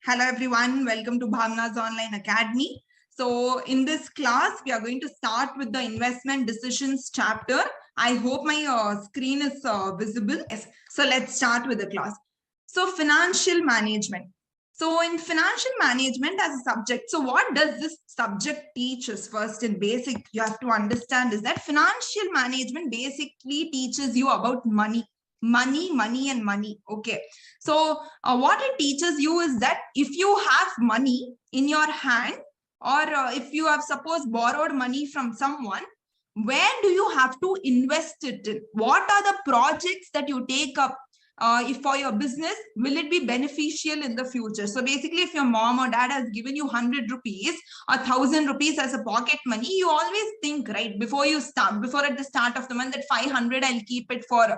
Hello everyone, welcome to Bhavna's Online Academy. So in this class, we are going to start with the investment decisions chapter. I hope my screen is visible. Yes. So let's start with the class. So financial management. So in financial management as a subject, so what does this subject teach us? First in basic, you have to understand is that financial management basically teaches you about money. And money. Okay. So what it teaches you is that if you have money in your hand, or if you have suppose borrowed money from someone, where do you have to invest it in? What are the projects that you take up if for your business? Will it be beneficial in the future? So basically, if your mom or dad has given you 100 rupees or 1,000 rupees as a pocket money, you always think, right, before you start, before at the start of the month, that 500 I'll keep it for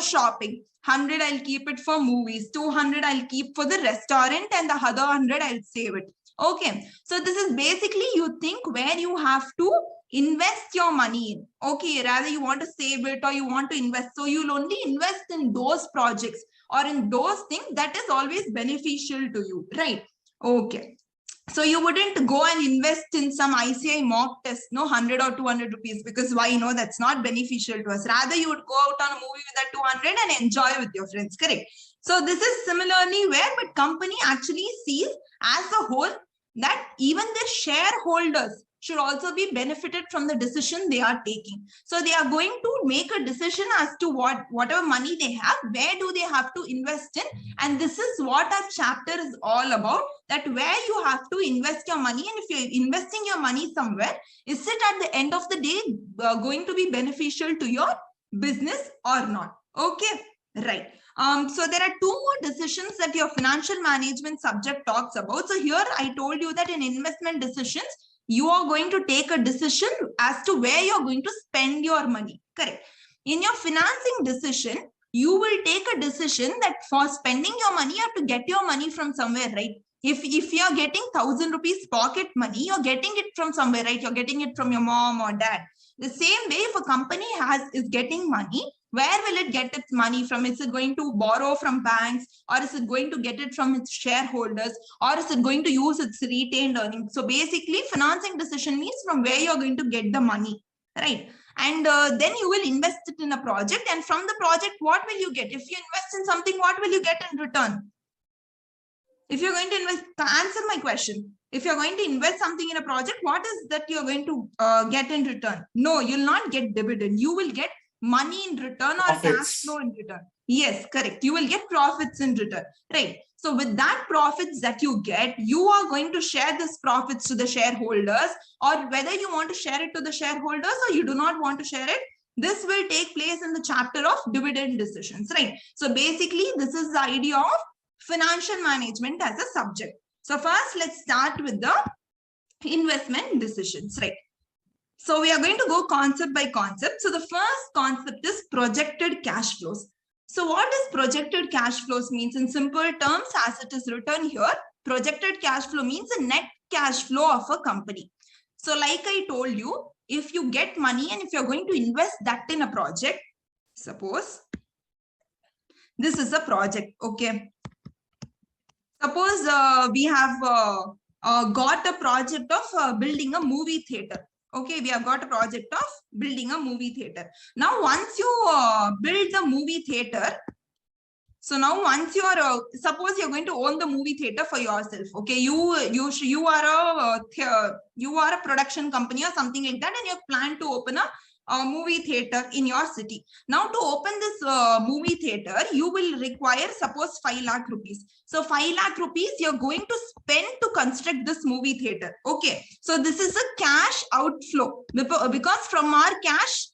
shopping, 100 I'll keep it for movies, 200 I'll keep for the restaurant, and the other 100 I'll save it. Okay, so this is basically you think where you have to invest your money in. Okay, rather you want to save it or you want to invest, so you'll only invest in those projects or in those things that is always beneficial to you, right? Okay, so you wouldn't go and invest in some ICI mock test, no, 100 or 200 rupees, because why? No, that's not beneficial to us. Rather, you would go out on a movie with that 200 and enjoy with your friends, correct? So this is similarly where, but company actually sees as a whole that even the shareholders should also be benefited from the decision they are taking. So they are going to make a decision as to whatever money they have, where do they have to invest in. And this is what our chapter is all about, that where you have to invest your money. And if you're investing your money somewhere, is it at the end of the day going to be beneficial to your business or not? Okay, right. So there are two more decisions that your financial management subject talks about. So here I told you that in investment decisions, you are going to take a decision as to where you're going to spend your money, correct? In your financing decision, you will take a decision that for spending your money, you have to get your money from somewhere, right? If you're getting 1,000 rupees pocket money, you're getting it from somewhere, right? You're getting it from your mom or dad. The same way, if a company is getting money, where will it get its money from? Is it going to borrow from banks, or is it going to get it from its shareholders, or is it going to use its retained earnings? So basically, financing decision means from where you're going to get the money, right? And then you will invest it in a project, and from the project, what will you get? If you invest in something, what will you get in return? If you're going to invest, answer my question. If you're going to invest something in a project, what is that you're going to get in return? No, you'll not get dividend. You will get money in return or cash flow in return. Yes, correct. You will get profits in return, right? So with that profits that you get, you are going to share this profits to the shareholders, or whether you want to share it to the shareholders or you do not want to share it, this will take place in the chapter of dividend decisions, right? So basically, this is the idea of financial management as a subject. So first, let's start with the investment decisions, right? So we are going to go concept by concept. So the first concept is projected cash flows. So what does projected cash flows means? In simple terms, as it is written here, projected cash flow means a net cash flow of a company. So like I told you, if you get money and if you're going to invest that in a project, suppose this is a project, okay? Suppose we have got a project of building a movie theater. Okay, we have got a project of building a movie theater. Now, once you build the movie theater, so now once you are, suppose you're going to own the movie theater for yourself. Okay, you are a production company or something like that, and you plan to open a movie theater in your city. Now to open this movie theater, you will require suppose 5 lakh rupees. So 5 lakh rupees you're going to spend to construct this movie theater. Okay, so this is a cash outflow because from our cash,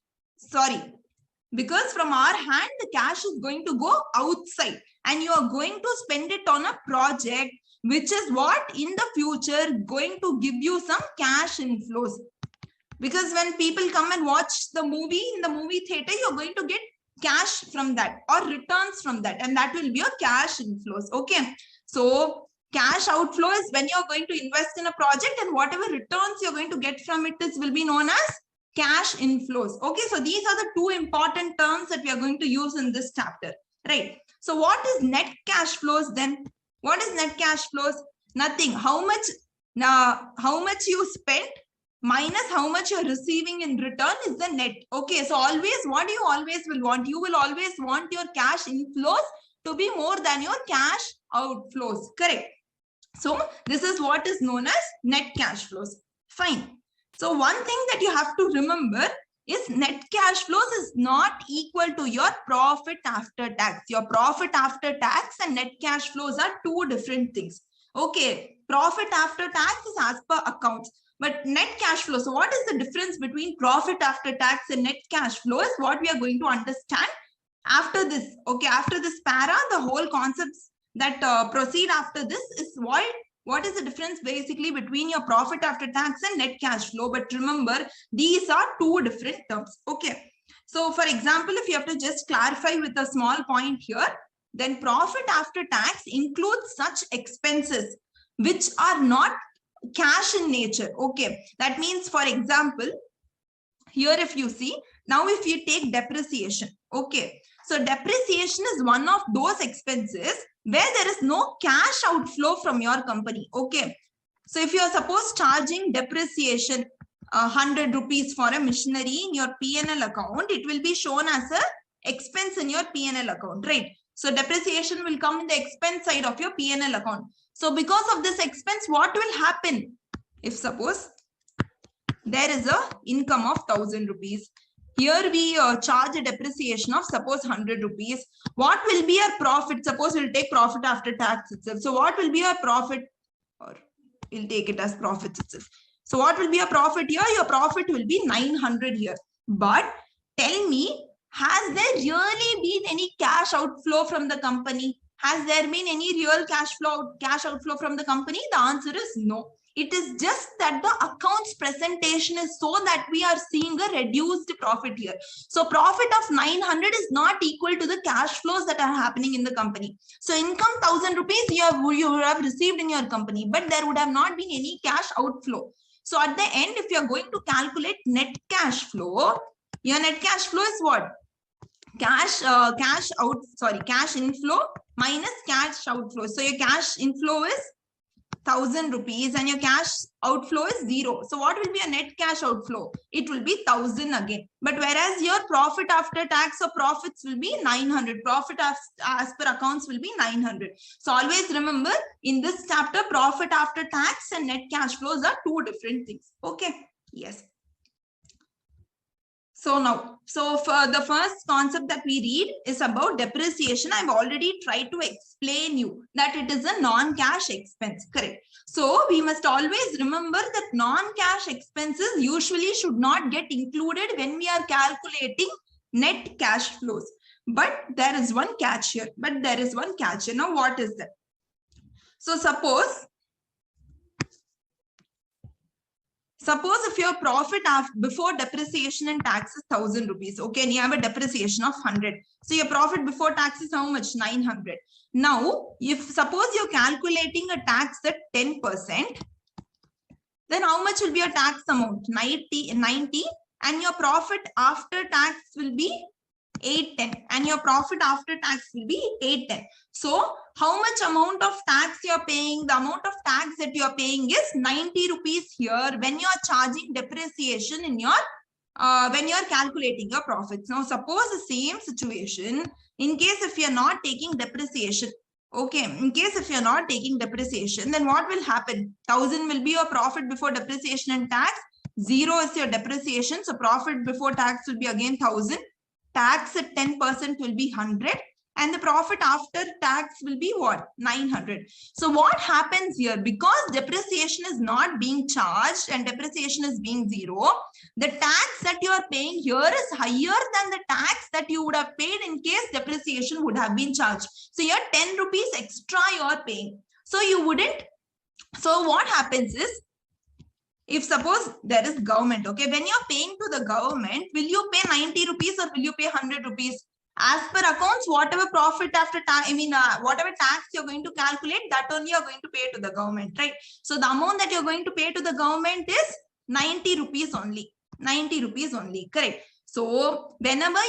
because from our hand, the cash is going to go outside and you are going to spend it on a project, which is what in the future going to give you some cash inflows. Because when people come and watch the movie in the movie theater, you're going to get cash from that or returns from that, and that will be a cash inflows. Okay, so cash outflow is when you're going to invest in a project, and whatever returns you're going to get from it will be known as cash inflows. Okay, so these are the two important terms that we are going to use in this chapter, right? So what is net cash flows then? What is net cash flows? Nothing. How much you spent minus how much you're receiving in return is the net. Okay, so always, what do you always will want? You will always want your cash inflows to be more than your cash outflows. Correct. So this is what is known as net cash flows. Fine. So one thing that you have to remember is net cash flows is not equal to your profit after tax. Your profit after tax and net cash flows are two different things. Okay, profit after tax is as per accounts, but net cash flow. So what is the difference between profit after tax and net cash flow is what we are going to understand after this. Okay, after this para, the whole concepts that proceed after this is what is the difference basically between your profit after tax and net cash flow. But remember, these are two different terms. Okay, so for example, if you have to just clarify with a small point here, then profit after tax includes such expenses which are not cash in nature. Okay, that means, for example, here if you see, now if you take depreciation, okay, so depreciation is one of those expenses where there is no cash outflow from your company. Okay, so if you are suppose charging depreciation 100 rupees for a machinery in your P&L account, it will be shown as a expense in your P&L account, right? So depreciation will come in the expense side of your P&L account. So because of this expense, what will happen? If suppose there is a income of 1000 rupees. Here we charge a depreciation of suppose 100 rupees. What will be our profit? Suppose we'll take profit after tax itself. So what will be our profit? Or we'll take it as profits itself. So what will be a profit here? Your profit will be 900 here. But tell me, has there really been any cash outflow from the company? Has there been any real cash outflow from the company? The answer is no. It is just that the accounts presentation is so that we are seeing a reduced profit here. So profit of 900 is not equal to the cash flows that are happening in the company. So income 1000 rupees you would have received in your company, but there would have not been any cash outflow. So at the end, if you are going to calculate net cash flow, your net cash flow is what? Cash inflow minus cash outflow. So your cash inflow is 1000 rupees and your cash outflow is 0. So what will be a net cash outflow? It will be 1000 again. But whereas your profit after tax or profits will be 900. Profit as per accounts will be 900. So always remember, in this chapter, profit after tax and net cash flows are two different things. Okay. Yes. So now, for the first concept that we read is about depreciation. I've already tried to explain you that it is a non-cash expense, correct? So we must always remember that non-cash expenses usually should not get included when we are calculating net cash flows. But there is one catch here. Now what is that? So suppose if your profit before depreciation and tax is 1000 rupees, okay, and you have a depreciation of 100. So your profit before tax is how much? 900. Now, if suppose you're calculating a tax at 10%, then how much will be your tax amount? 90, and your profit after tax will be 810, and your profit after tax will be 810. So how much amount of tax you are paying? The amount of tax that you are paying is 90 rupees here when you are charging depreciation in your when you are calculating your profits. Now suppose the same situation, in case if you are not taking depreciation, okay, in case if you are not taking depreciation, then what will happen? 1000 will be your profit before depreciation and tax, 0 is your depreciation, so profit before tax will be again 1000. Tax at 10% will be 100, and the profit after tax will be what? 900. So what happens here? Because depreciation is not being charged and depreciation is being 0, the tax that you are paying here is higher than the tax that you would have paid in case depreciation would have been charged. So here 10 rupees extra you are paying. So you wouldn't. So what happens is, if suppose there is government, okay, when you're paying to the government, will you pay 90 rupees or will you pay 100 rupees? As per accounts, whatever profit after tax, whatever tax you're going to calculate, that only you're going to pay to the government, right? So the amount that you're going to pay to the government is 90 rupees only. 90 rupees only, correct? So whenever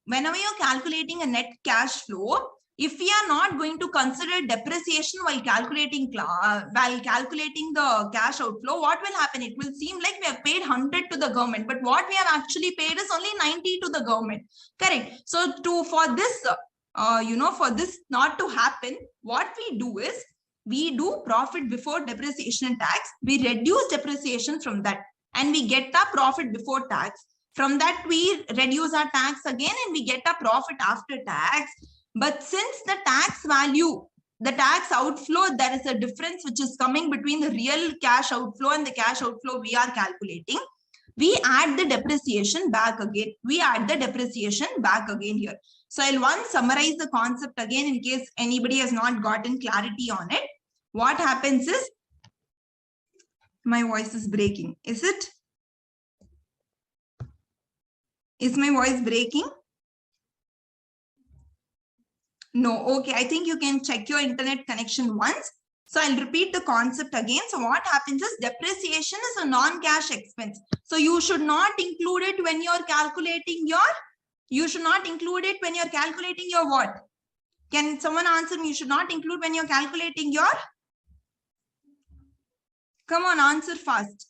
you're calculating a net cash flow, if we are not going to consider depreciation while calculating the cash outflow, what will happen? It will seem like we have paid 100 to the government, but what we have actually paid is only 90 to the government. Correct. So for this not to happen, what we do is we do profit before depreciation and tax. We reduce depreciation from that, and we get our profit before tax. From that, we reduce our tax again, and we get our profit after tax. But since the tax value, the tax outflow, there is a difference which is coming between the real cash outflow and the cash outflow we are calculating. We add the depreciation back again. We add the depreciation back again here. So I'll once summarize the concept again in case anybody has not gotten clarity on it. What happens is, my voice is breaking. Is it? Is my voice breaking? No. Okay. I think you can check your internet connection once. So I'll repeat the concept again. So what happens is depreciation is a non-cash expense. So you should not include it when you're calculating your, what? Can someone answer me? You should not include when you're calculating your, come on, answer fast.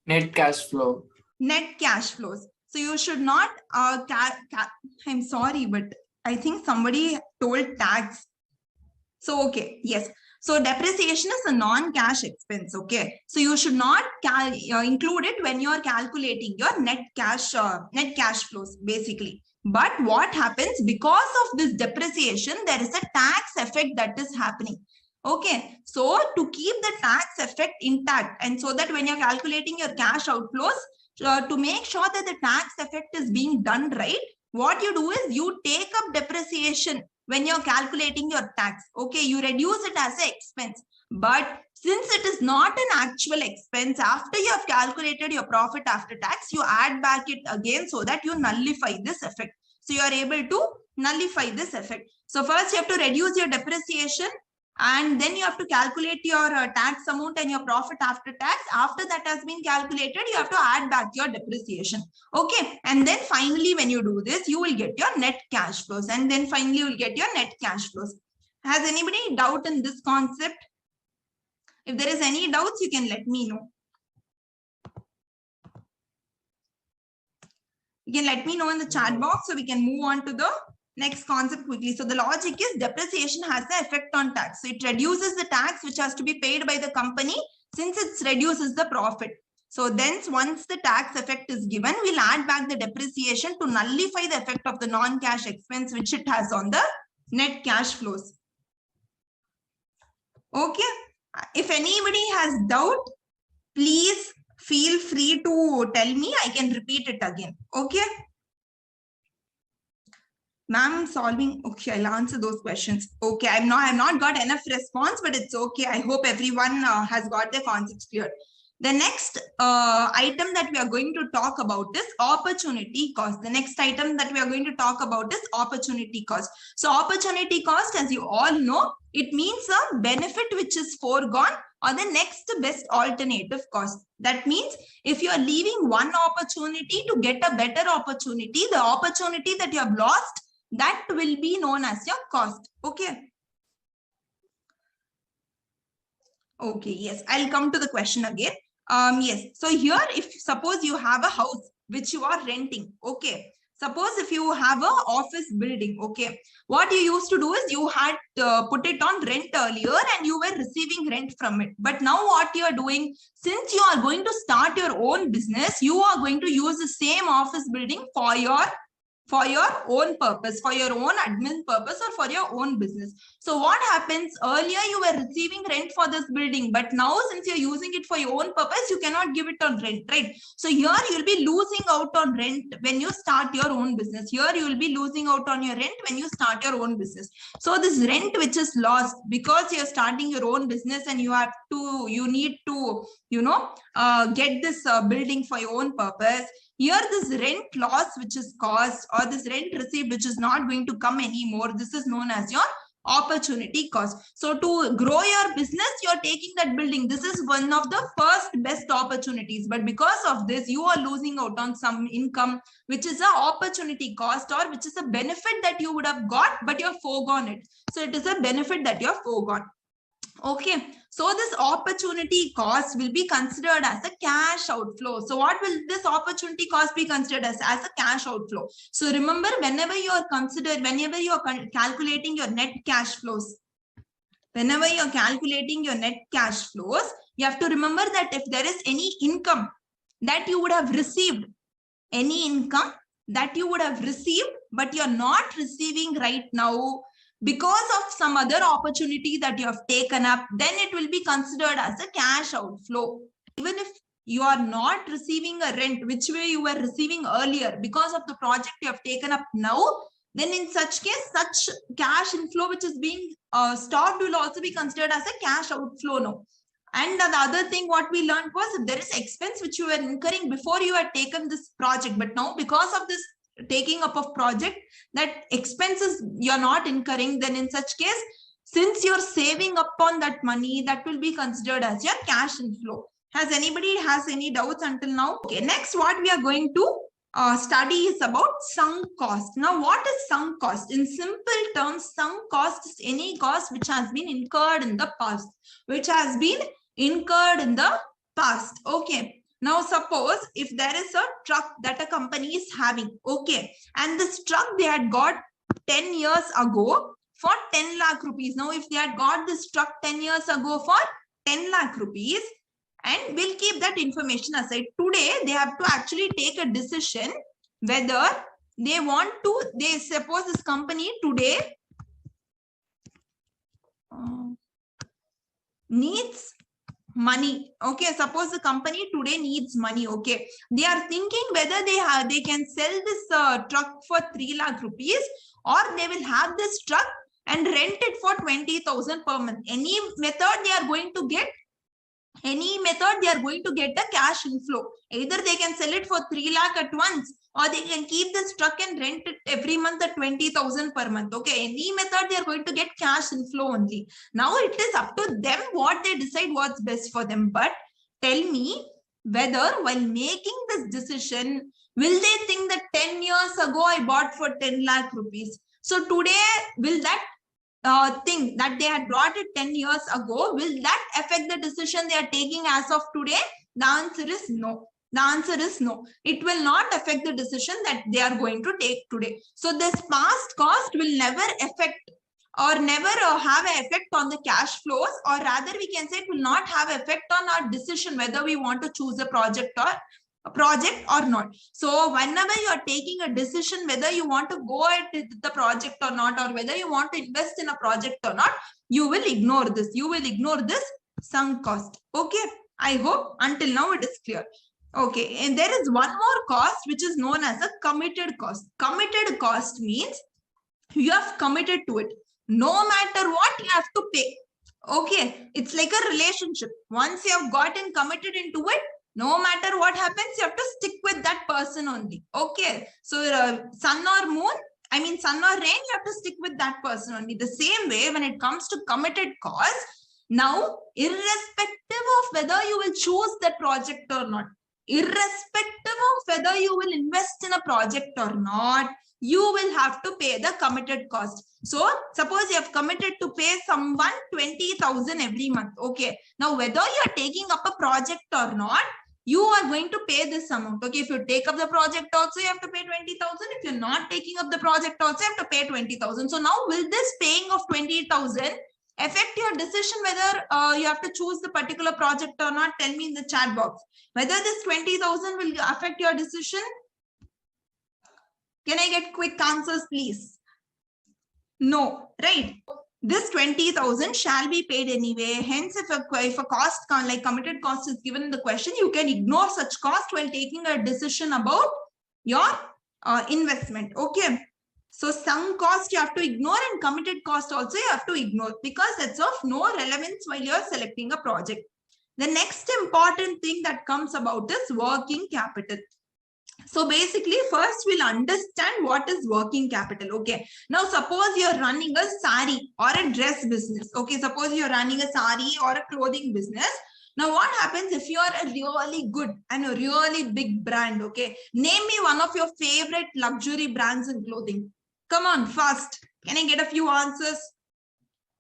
Net cash flow. Net cash flows. So you should not, I'm sorry, but I think somebody told tax. So, okay, yes. So depreciation is a non-cash expense, okay? So you should not include it when you're calculating your net cash flows, basically. But what happens, because of this depreciation, there is a tax effect that is happening. Okay, so to keep the tax effect intact, and so that when you're calculating your cash outflows, to make sure that the tax effect is being done right, what you do is you take up depreciation when you're calculating your tax. Okay, you reduce it as an expense. But since it is not an actual expense, after you have calculated your profit after tax, you add back it again so that you nullify this effect. So you are able to nullify this effect. So first you have to reduce your depreciation, and then you have to calculate your tax amount and your profit after tax. After that has been calculated, you have to add back your depreciation. Okay. And then finally, when you do this, you will get your net cash flows. And then finally, you will get your net cash flows. Has anybody doubt in this concept? If there is any doubts, you can let me know. You can let me know in the chat box so we can move on to the next concept quickly. So the logic is depreciation has the effect on tax. So it reduces the tax which has to be paid by the company since it reduces the profit. So then once the tax effect is given, we'll add back the depreciation to nullify the effect of the non-cash expense which it has on the net cash flows. Okay. If anybody has doubt, please feel free to tell me. I can repeat it again. Okay. Ma'am, solving. Okay, I'll answer those questions. Okay, I've not got enough response, but it's okay. I hope everyone has got their concepts clear. The next item that we are going to talk about is opportunity cost. The next item that we are going to talk about is opportunity cost. So opportunity cost, as you all know, it means a benefit which is foregone or the next best alternative cost. That means if you are leaving one opportunity to get a better opportunity, the opportunity that you have lost, that will be known as your cost. Okay. Okay, yes, I'll come to the question again. Yes, so here, if suppose you have a house which you are renting, okay. Suppose if you have an office building, okay, what you used to do is you had put it on rent earlier and you were receiving rent from it. But now what you are doing, since you are going to start your own business, you are going to use the same office building for your own purpose, for your own admin purpose, or for your own business. So what happens, earlier you were receiving rent for this building, but now since you're using it for your own purpose, you cannot give it on rent, right? So here you'll be losing out on rent when you start your own business. Here you will be losing out on your rent when you start your own business. So this rent which is lost because you're starting your own business and you need to, get this building for your own purpose. Here, this rent loss which is caused, or this rent received which is not going to come anymore, this is known as your opportunity cost. So to grow your business, you're taking that building. This is one of the first best opportunities. But because of this, you are losing out on some income, which is an opportunity cost, or which is a benefit that you would have got, but you've foregone it. So it is a benefit that you have foregone. Okay, so this opportunity cost will be considered as a cash outflow. So what will this opportunity cost be considered as a cash outflow? So remember, whenever you are calculating your net cash flows, you have to remember that if there is any income that you would have received, but you're not receiving right now, because of some other opportunity that you have taken up, then it will be considered as a cash outflow. Even if you are not receiving a rent, which way you were receiving earlier, because of the project you have taken up now, then in such case, such cash inflow which is being stopped will also be considered as a cash outflow now. And the other thing what we learned was, if there is expense which you were incurring before you had taken this project, but now because of this taking up of project, that expenses you're not incurring, then in such case, since you're saving up on that money, that will be considered as your cash inflow. Has anybody has any doubts until now? Okay, next what we are going to study is about sunk cost. Now, what is sunk cost? In simple terms, sunk cost is any cost which has been incurred in the past. Okay. Now, suppose if there is a truck that a company is having, okay, and this truck they had got 10 years ago for 10 lakh rupees. Now, if they had got this truck 10 years ago for 10 lakh rupees, and we'll keep that information aside. Today, they have to actually take a decision whether they want to, suppose this company today needs money. Okay, suppose the company today needs money. Okay, they are thinking whether they can sell this truck for 3 lakh rupees, or they will have this truck and rent it for 20,000 per month. Any method they are going to get a cash inflow. Either they can sell it for 3 lakh at once, or they can keep this truck and rent it every month at 20,000 per month. Okay, any method they are going to get cash inflow only. Now it is up to them what they decide what's best for them. But tell me whether while making this decision, will they think that 10 years ago I bought for 10 lakh rupees. So today, will that thing that they had brought it 10 years ago, will that affect the decision they are taking as of today? The answer is no. It will not affect the decision that they are going to take today. So this past cost will never affect or never have an effect on the cash flows, or rather we can say it will not have effect on our decision whether we want to choose a project or not. So whenever you are taking a decision whether you want to go ahead with the project or not, or whether you want to invest in a project or not, you will ignore this. You will ignore this sunk cost. Okay, I hope until now it is clear. Okay, and there is one more cost which is known as a committed cost. Committed cost means you have committed to it. No matter what, you have to pay. Okay, it's like a relationship. Once you have gotten committed into it, no matter what happens, you have to stick with that person only. Okay, so sun or rain, you have to stick with that person only. The same way when it comes to committed cost, now irrespective of whether you will choose that project or not, irrespective of whether you will invest in a project or not, you will have to pay the committed cost. So suppose you have committed to pay someone 20,000 every month. Okay, now whether you are taking up a project or not, you are going to pay this amount. Okay, if you take up the project also, you have to pay 20,000. If you're not taking up the project also, you have to pay 20,000. So now will this paying of 20,000 affect your decision whether you have to choose the particular project or not? Tell me in the chat box whether this 20,000 will affect your decision. Can I get quick answers, please? No, right? This 20,000 shall be paid anyway. Hence, if a cost like committed cost is given in the question, you can ignore such cost while taking a decision about your investment. Okay. So sunk cost you have to ignore, and committed cost also you have to ignore, because it's of no relevance while you're selecting a project. The next important thing that comes about is working capital. So basically, first we'll understand what is working capital. Okay. Now, suppose you're running a sari or a dress business. Okay. Suppose you're running a sari or a clothing business. Now, what happens if you're a really good and a really big brand? Okay. Name me one of your favorite luxury brands in clothing. Come on, fast. Can I get a few answers?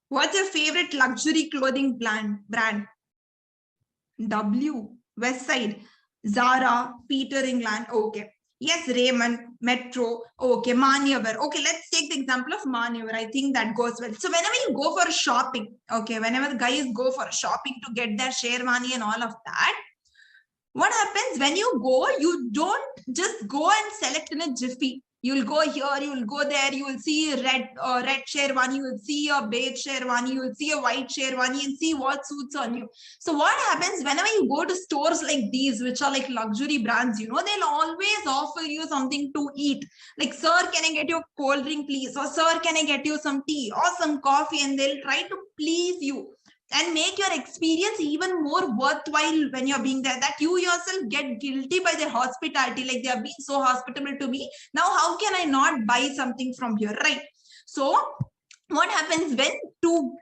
What's your favorite luxury clothing brand? W. West Side. Zara, Peter England. Okay. Yes, Raymond, Metro. Okay, Maneuver. Okay, let's take the example of Maneuver. I think that goes well. So whenever you go for shopping, okay, whenever the guys go for shopping to get their share money and all of that, what happens when you go, you don't just go and select in a jiffy. You'll go here, you'll go there, you will see red sherwani, you will see a beige sherwani, you will see a white sherwani and see what suits on you. So what happens whenever you go to stores like these, which are like luxury brands, you know, they'll always offer you something to eat. Like, sir, can I get you a cold drink, please? Or sir, can I get you some tea or some coffee? And they'll try to please you and make your experience even more worthwhile when you're being there, that you yourself get guilty by their hospitality, like they have been so hospitable to me. Now, how can I not buy something from here, right? So what happens when to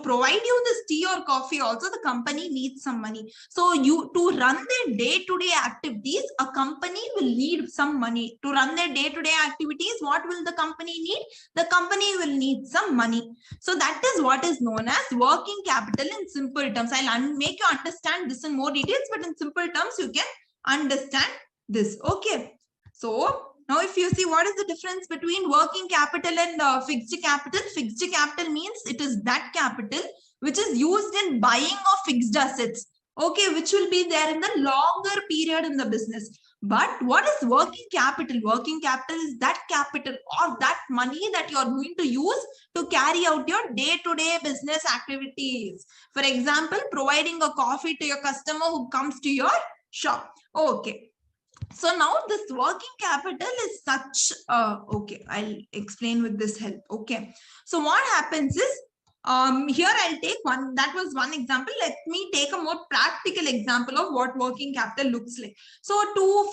provide you this tea or coffee, also the company needs some money. So you, to run their day-to-day activities, a company will need some money. To run their day-to-day activities, what will the company need? The company will need some money. So that is what is known as working capital in simple terms. I'll make you understand this in more details, but in simple terms, you can understand this. Okay. So now, if you see what is the difference between working capital and fixed capital, fixed capital means it is that capital which is used in buying of fixed assets, okay, which will be there in the longer period in the business. But what is working capital? Working capital is that capital or that money that you are going to use to carry out your day-to-day business activities. For example, providing a coffee to your customer who comes to your shop. Okay. So now this working capital is such, okay, I'll explain with this help. Okay. So what happens is, here I'll take one, that was one example. Let me take a more practical example of what working capital looks like. So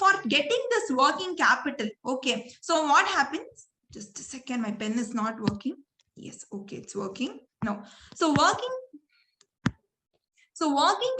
for getting this working capital, okay. So what happens? Just a second, my pen is not working. Yes, okay, it's working. No. So working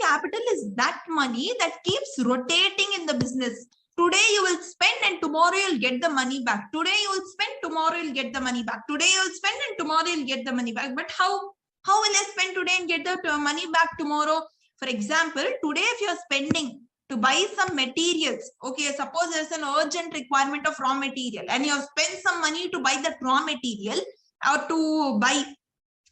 capital is that money that keeps rotating in the business. Today you will spend and tomorrow you'll get the money back. Today you will spend, tomorrow you'll get the money back. Today you'll spend and tomorrow you'll get the money back. But how will I spend today and get the money back tomorrow? For example, today if you're spending to buy some materials, okay, suppose there's an urgent requirement of raw material and you have spent some money to buy that raw material or to buy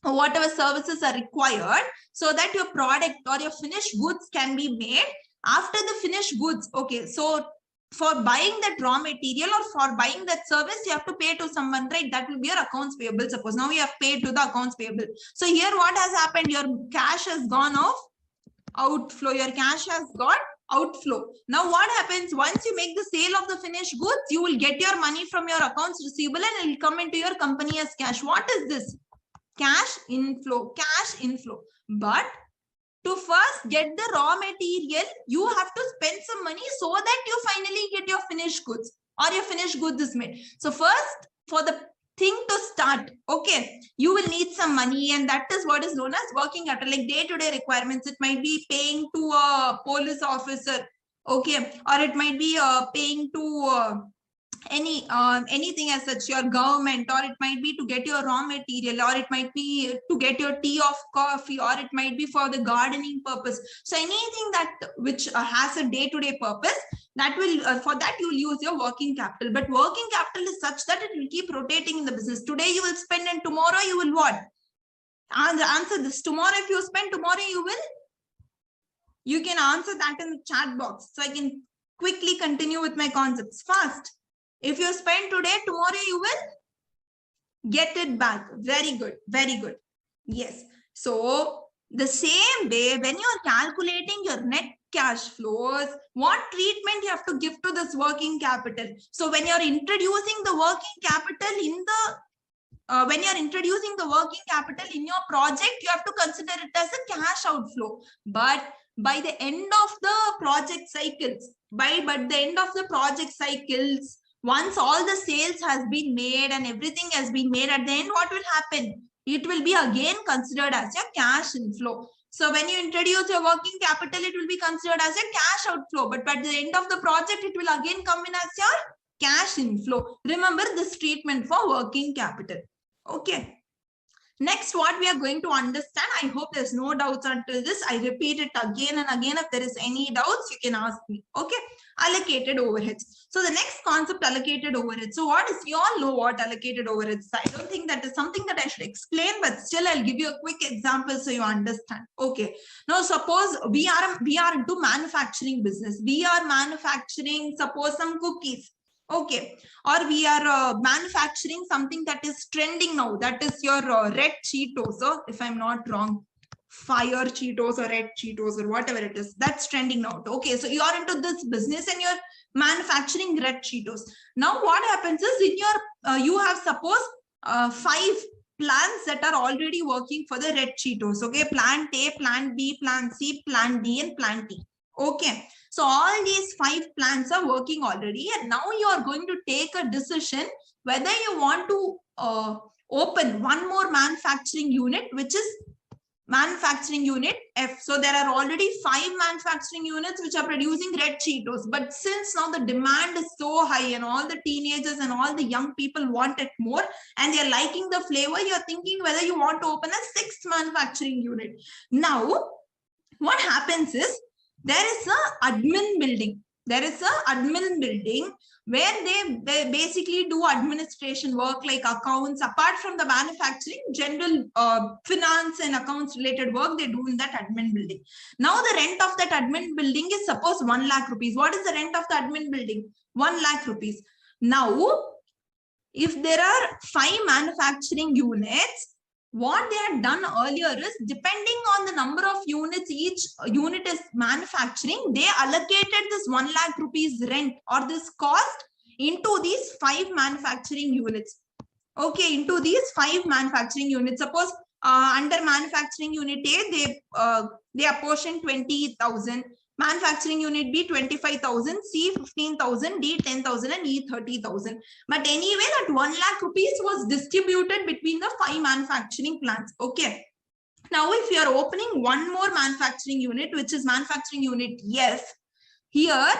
whatever services are required so that your product or your finished goods can be made. After the finished goods, okay, so for buying that raw material or for buying that service, you have to pay to someone, right? That will be your accounts payable. Suppose now you have paid to the accounts payable. So here what has happened? Your cash has gone off outflow. Your cash has got outflow. Now what happens? Once you make the sale of the finished goods, you will get your money from your accounts receivable and it will come into your company as cash. What is this? Cash inflow. But to first get the raw material, you have to spend some money so that you finally get your finished goods or your finished goods is made. So first, for the thing to start, okay, you will need some money, and that is what is known as working capital, like day-to-day requirements. It might be paying to a police officer, okay, or it might be paying to anything as such, your government, or it might be to get your raw material, or it might be to get your tea or coffee, or it might be for the gardening purpose. So anything that which has a day-to-day purpose, that will for that you will use your working capital. But working capital is such that it will keep rotating in the business. Today you will spend and tomorrow you will what? Answer this. Tomorrow if you spend, tomorrow you can answer that in the chat box, so I can quickly continue with my concepts fast. If you spend today, tomorrow you will get it back. Very good. Very good. Yes. So the same way, when you're calculating your net cash flows, what treatment you have to give to this working capital? So when you're introducing the working capital in your project, you have to consider it as a cash outflow. But by the end of the project cycles, once all the sales has been made and everything has been made, at the end, what will happen? It will be again considered as your cash inflow. So when you introduce your working capital, it will be considered as a cash outflow. But at the end of the project, it will again come in as your cash inflow. Remember this treatment for working capital. Okay. Next, what we are going to understand, I hope there's no doubts until this. I repeat it again and again. If there is any doubts, you can ask me. Okay. Allocated overheads. So the next concept, allocated overheads. So what is, you all know what allocated overheads? I don't think that is something that I should explain, but still I'll give you a quick example so you understand. Okay. Now suppose we are into manufacturing business. We are manufacturing, suppose, some cookies. Okay, or we are manufacturing something that is trending now. That is your red Cheetos, if I'm not wrong, fire Cheetos or red Cheetos or whatever it is. That's trending now. Okay, so you are into this business and you're manufacturing red Cheetos. Now what happens is, in your you have, suppose, 5 plants that are already working for the red Cheetos. Okay, plant A, plant B, plant C, plant D, and plant E. Okay, so all these 5 plants are working already, and now you are going to take a decision whether you want to open one more manufacturing unit, which is manufacturing unit F. So there are already 5 manufacturing units which are producing red Cheetos, but since now the demand is so high and all the teenagers and all the young people want it more and they're liking the flavor, you're thinking whether you want to open a 6th manufacturing unit. Now what happens is, there is a admin building. There is a admin building where they basically do administration work like accounts. Apart from the manufacturing, general finance and accounts related work they do in that admin building. Now the rent of that admin building is, suppose, 1 lakh rupees. What is the rent of the admin building? 1 lakh rupees. Now, if there are 5 manufacturing units, what they had done earlier is, depending on the number of units each unit is manufacturing, they allocated this 1 lakh rupees rent or this cost into these 5 manufacturing units. Okay, into these 5 manufacturing units. Suppose under manufacturing unit A, they apportion 20,000. Manufacturing unit B 25,000, C 15,000, D 10,000, and E 30,000. But anyway, that 1 lakh rupees was distributed between the 5 manufacturing plants. Okay. Now, if you are opening one more manufacturing unit, which is manufacturing unit F, here,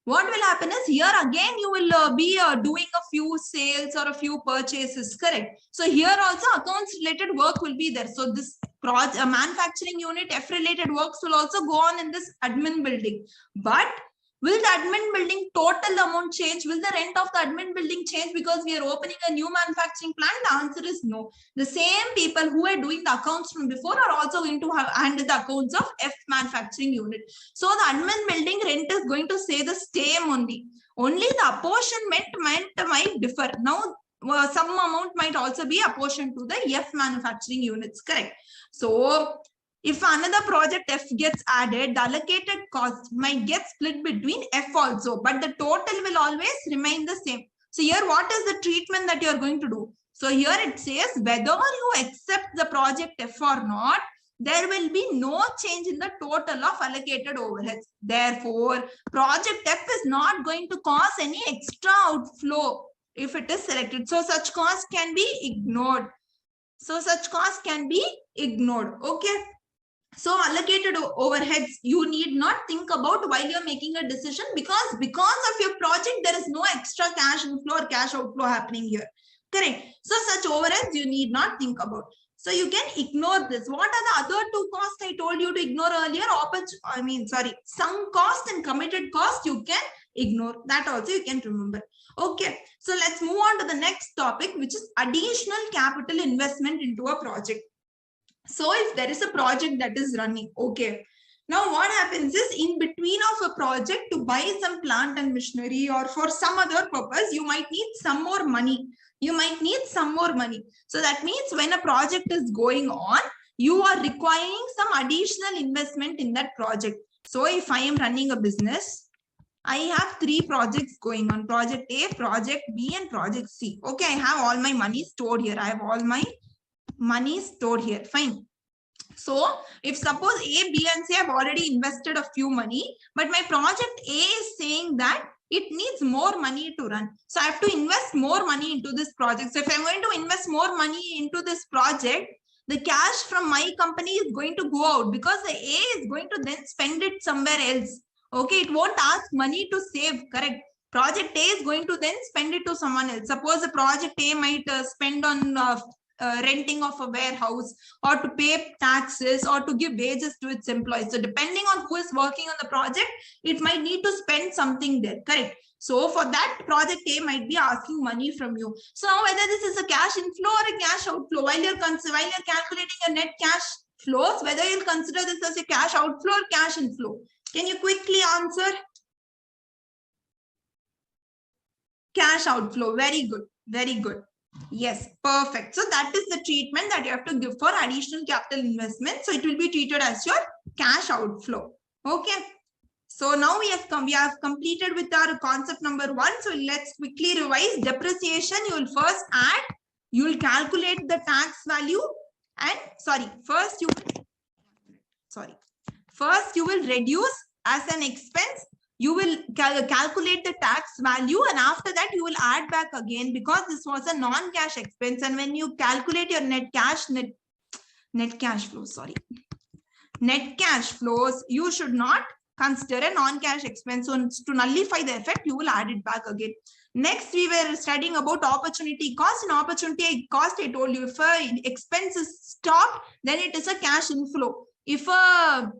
what will happen is, here again you will be doing a few sales or a few purchases, correct? So here also accounts related work will be there. So this manufacturing unit F related works will also go on in this admin building. But will the admin building total amount change? Will the rent of the admin building change because we are opening a new manufacturing plant? The answer is no. The same people who are doing the accounts from before are also going to handle the accounts of F manufacturing unit. So the admin building rent is going to stay the same only. Only the apportionment might differ. Now, some amount might also be apportioned to the F manufacturing units, correct? So if another project F gets added, the allocated cost might get split between F also, but the total will always remain the same. So here, what is the treatment that you are going to do? So here it says, whether you accept the project F or not, there will be no change in the total of allocated overheads. Therefore, project F is not going to cause any extra outflow if it is selected. So such cost can be ignored. Okay. So allocated overheads, you need not think about while you're making a decision, because of your project, there is no extra cash inflow or cash outflow happening here. Correct. So such overheads you need not think about. So you can ignore this. What are the other 2 costs I told you to ignore earlier? Sunk cost and committed cost you can ignore. That also you can remember. Okay. So let's move on to the next topic, which is additional capital investment into a project. So if there is a project that is running, okay. Now what happens is, in between of a project, to buy some plant and machinery or for some other purpose, you might need some more money. So that means when a project is going on, you are requiring some additional investment in that project. So if I am running a business, I have 3 projects going on: project A, project B, and project C. Okay, I have all my money stored here. Fine. So if suppose A, B, and C have already invested a few money, but my project A is saying that it needs more money to run. So I have to invest more money into this project. So if I'm going to invest more money into this project, the cash from my company is going to go out because the A is going to then spend it somewhere else. Okay, it won't ask money to save, correct? Project A is going to then spend it to someone else. Suppose the project A might spend on renting of a warehouse, or to pay taxes, or to give wages to its employees. So depending on who is working on the project, it might need to spend something there, correct? So for that, project A might be asking money from you. So now whether this is a cash inflow or a cash outflow, while you're calculating a net cash flows, whether you'll consider this as a cash outflow or cash inflow. Can you quickly answer? Cash outflow. Very good. Very good. Yes, perfect. So that is the treatment that you have to give for additional capital investment. So it will be treated as your cash outflow. Okay. So now we have completed with our concept number 1. So let's quickly revise. Depreciation, you will first add, you will calculate the tax value, and first you will reduce as an expense. You will calculate the tax value, and after that you will add back again, because this was a non-cash expense. And when you calculate your net cash flows, you should not consider a non-cash expense. So to nullify the effect, you will add it back again. Next, we were studying about opportunity cost. In opportunity cost, I told you, if an expense is stopped, then it is a cash inflow. If a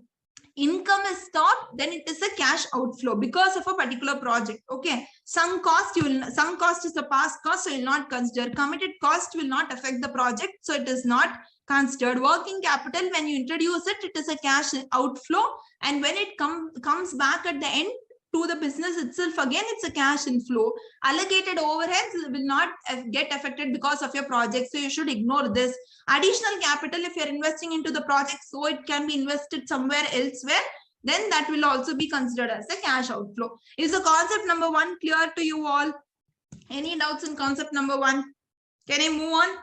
income is stopped, then it is a cash outflow because of a particular project. Okay, some cost is a past cost, so you will not consider. Committed cost will not affect the project, so it is not considered. Working capital, when you introduce it, it is a cash outflow, and when it comes back at the end to the business itself, again it's a cash inflow. Allocated overheads will not get affected because of your project, so you should ignore this. Additional capital, if you're investing into the project so it can be invested somewhere elsewhere, then that will also be considered as a cash outflow. Is the concept number 1 clear to you all? Any doubts in concept number 1? Can I move on?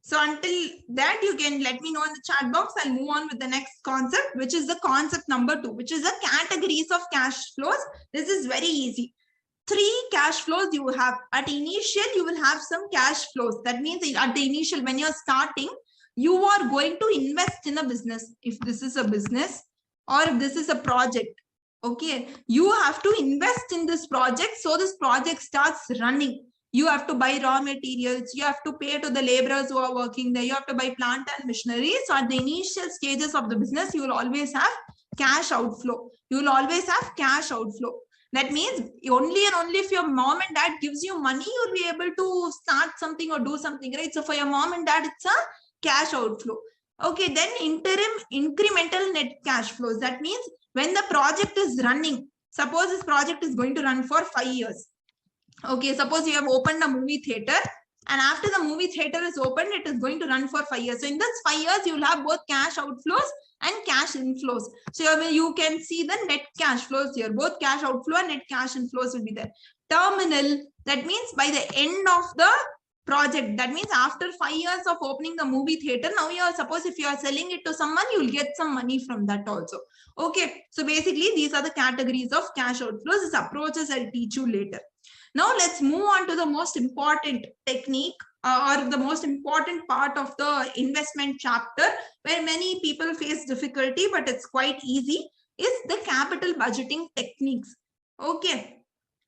So until that, you can let me know in the chat box. I'll move on with the next concept, which is the concept number 2, which is the categories of cash flows. This is very easy. 3 cash flows you have. At initial, you will have some cash flows. That means at the initial, when you're starting, you are going to invest in a business. If this is a business or if this is a project, okay, you have to invest in this project so this project starts running. You have to buy raw materials, you have to pay to the laborers who are working there, you have to buy plant and machinery. So at the initial stages of the business, you will always have cash outflow. You will always have cash outflow. That means only and only if your mom and dad gives you money, you'll be able to start something or do something, right? So for your mom and dad, it's a cash outflow. Okay, then incremental net cash flows. That means when the project is running, suppose this project is going to run for 5 years. Okay, suppose you have opened a movie theater, and after the movie theater is opened, it is going to run for 5 years. So in this 5 years, you will have both cash outflows and cash inflows. So you can see the net cash flows here. Both cash outflow and net cash inflows will be there. Terminal, that means by the end of the project, that means after 5 years of opening the movie theater, now you are, suppose if you are selling it to someone, you will get some money from that also. Okay, so basically these are the categories of cash outflows. This approaches I'll teach you later. Now let's move on to the most important technique or the most important part of the investment chapter, where many people face difficulty, but it's quite easy, is the capital budgeting techniques. Okay,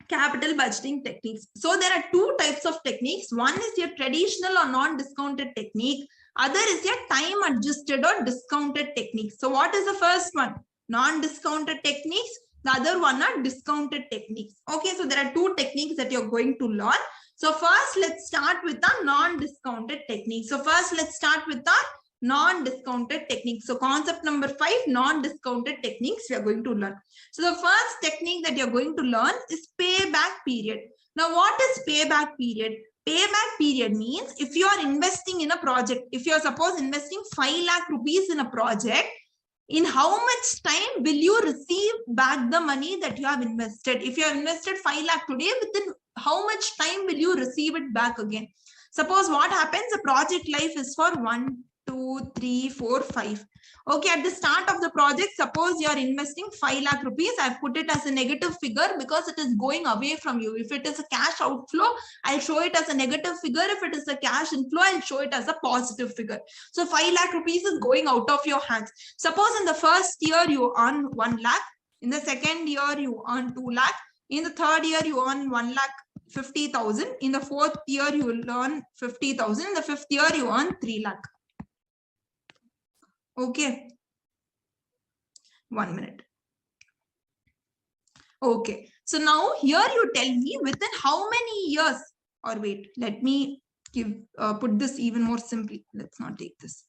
capital budgeting techniques. So there are 2 types of techniques. One is your traditional or non-discounted technique. Other is your time adjusted or discounted technique. So what is the first one? Non-discounted techniques. The other one are discounted techniques. Okay, so there are 2 techniques that you're going to learn. So first, let's start with the non-discounted technique. So first, let's start with the non-discounted technique. So concept number 5, non-discounted techniques we are going to learn. So the first technique that you're going to learn is payback period. Now, what is payback period? Payback period means if you are investing in a project, if you are suppose investing 5 lakh rupees in a project, in how much time will you receive back the money that you have invested? If you have invested 5 lakh today, within how much time will you receive it back again? Suppose what happens, the project life is for 1 2, 3, 4, 5. Okay, at the start of the project, suppose you are investing 5 lakh rupees. I've put it as a negative figure because it is going away from you. If it is a cash outflow, I'll show it as a negative figure. If it is a cash inflow, I'll show it as a positive figure. So 5 lakh rupees is going out of your hands. Suppose in the first year you earn 1 lakh. In the second year you earn 2 lakh. In the third year you earn 1 lakh 50,000. In the fourth year you will earn 50,000. In the fifth year you earn 3 lakh. Okay. 1 minute. Okay. So now here you tell me within how many years, or wait, let me put this even more simply. Let's not take this.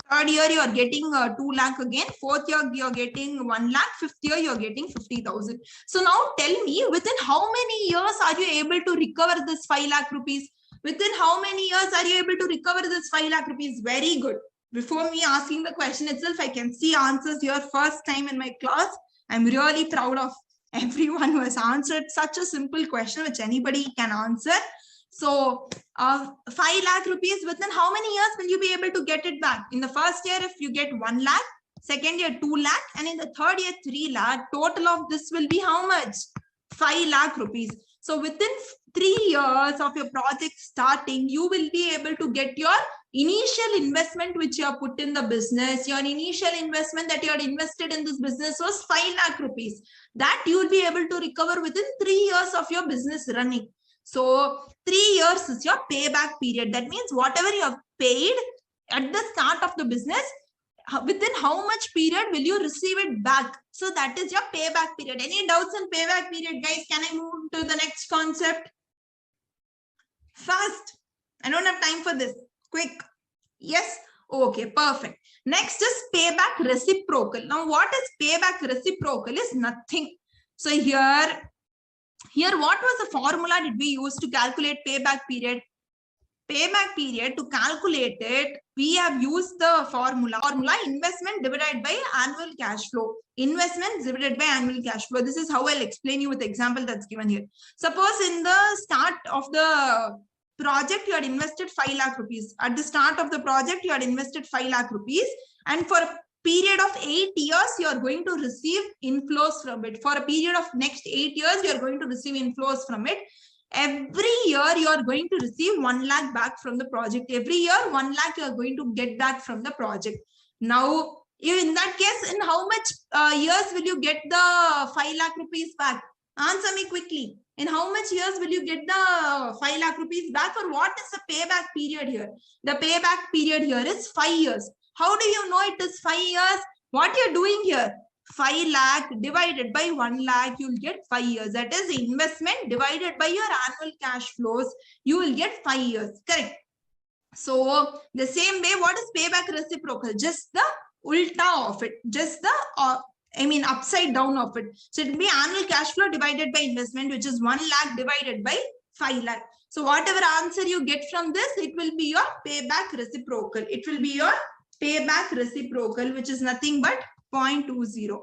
Third year you are getting 2 lakh again. Fourth year you are getting 1 lakh. Fifth year you are getting 50,000. So now tell me within how many years are you able to recover this 5 lakh rupees? Within how many years are you able to recover this 5 lakh rupees? Very good. Before me asking the question itself, I can see answers here first time in my class. I'm really proud of everyone who has answered such a simple question which anybody can answer. So 5 lakh rupees, within how many years will you be able to get it back? In the first year, if you get 1 lakh, second year 2 lakh, and in the third year 3 lakh, total of this will be how much? 5 lakh rupees. So within 3 years of your project starting, you will be able to get your initial investment which you have put in the business. Your initial investment that you had invested in this business was 5 lakh rupees. That you will be able to recover within 3 years of your business running. So 3 years is your payback period. That means whatever you have paid at the start of the business, within how much period will you receive it back? So that is your payback period. Any doubts in payback period, guys? Can I move to the next concept? Fast. I don't have time for this. Quick. Yes. Okay, perfect. Next is payback reciprocal. Now, what is payback reciprocal is nothing. So here what was the formula did we use to calculate payback period? Payback period, to calculate it, we have used the formula investment divided by annual cash flow. Investment divided by annual cash flow. This is how I'll explain you with the example that's given here. Suppose in the start of the project, you had invested 5 lakh rupees. At the start of the project, you had invested 5 lakh rupees. And for a period of 8 years, you are going to receive inflows from it. For a period of next 8 years, you are going to receive inflows from it. Every year, you are going to receive 1 lakh back from the project. Every year, 1 lakh you are going to get back from the project. Now, in that case, in how much years will you get the 5 lakh rupees back? Answer me quickly. In how much years will you get the 5 lakh rupees back, or what is the payback period here? The payback period here is 5 years. How do you know it is 5 years? What you're doing here? 5 lakh divided by 1 lakh, you'll get 5 years. That is the investment divided by your annual cash flows. You will get 5 years. Correct. So the same way, what is payback reciprocal? Just the ulta of it. Just the upside down of it. So it will be annual cash flow divided by investment, which is 1 lakh divided by 5 lakh. So whatever answer you get from this, it will be your payback reciprocal. It will be your payback reciprocal, which is nothing but 0.20.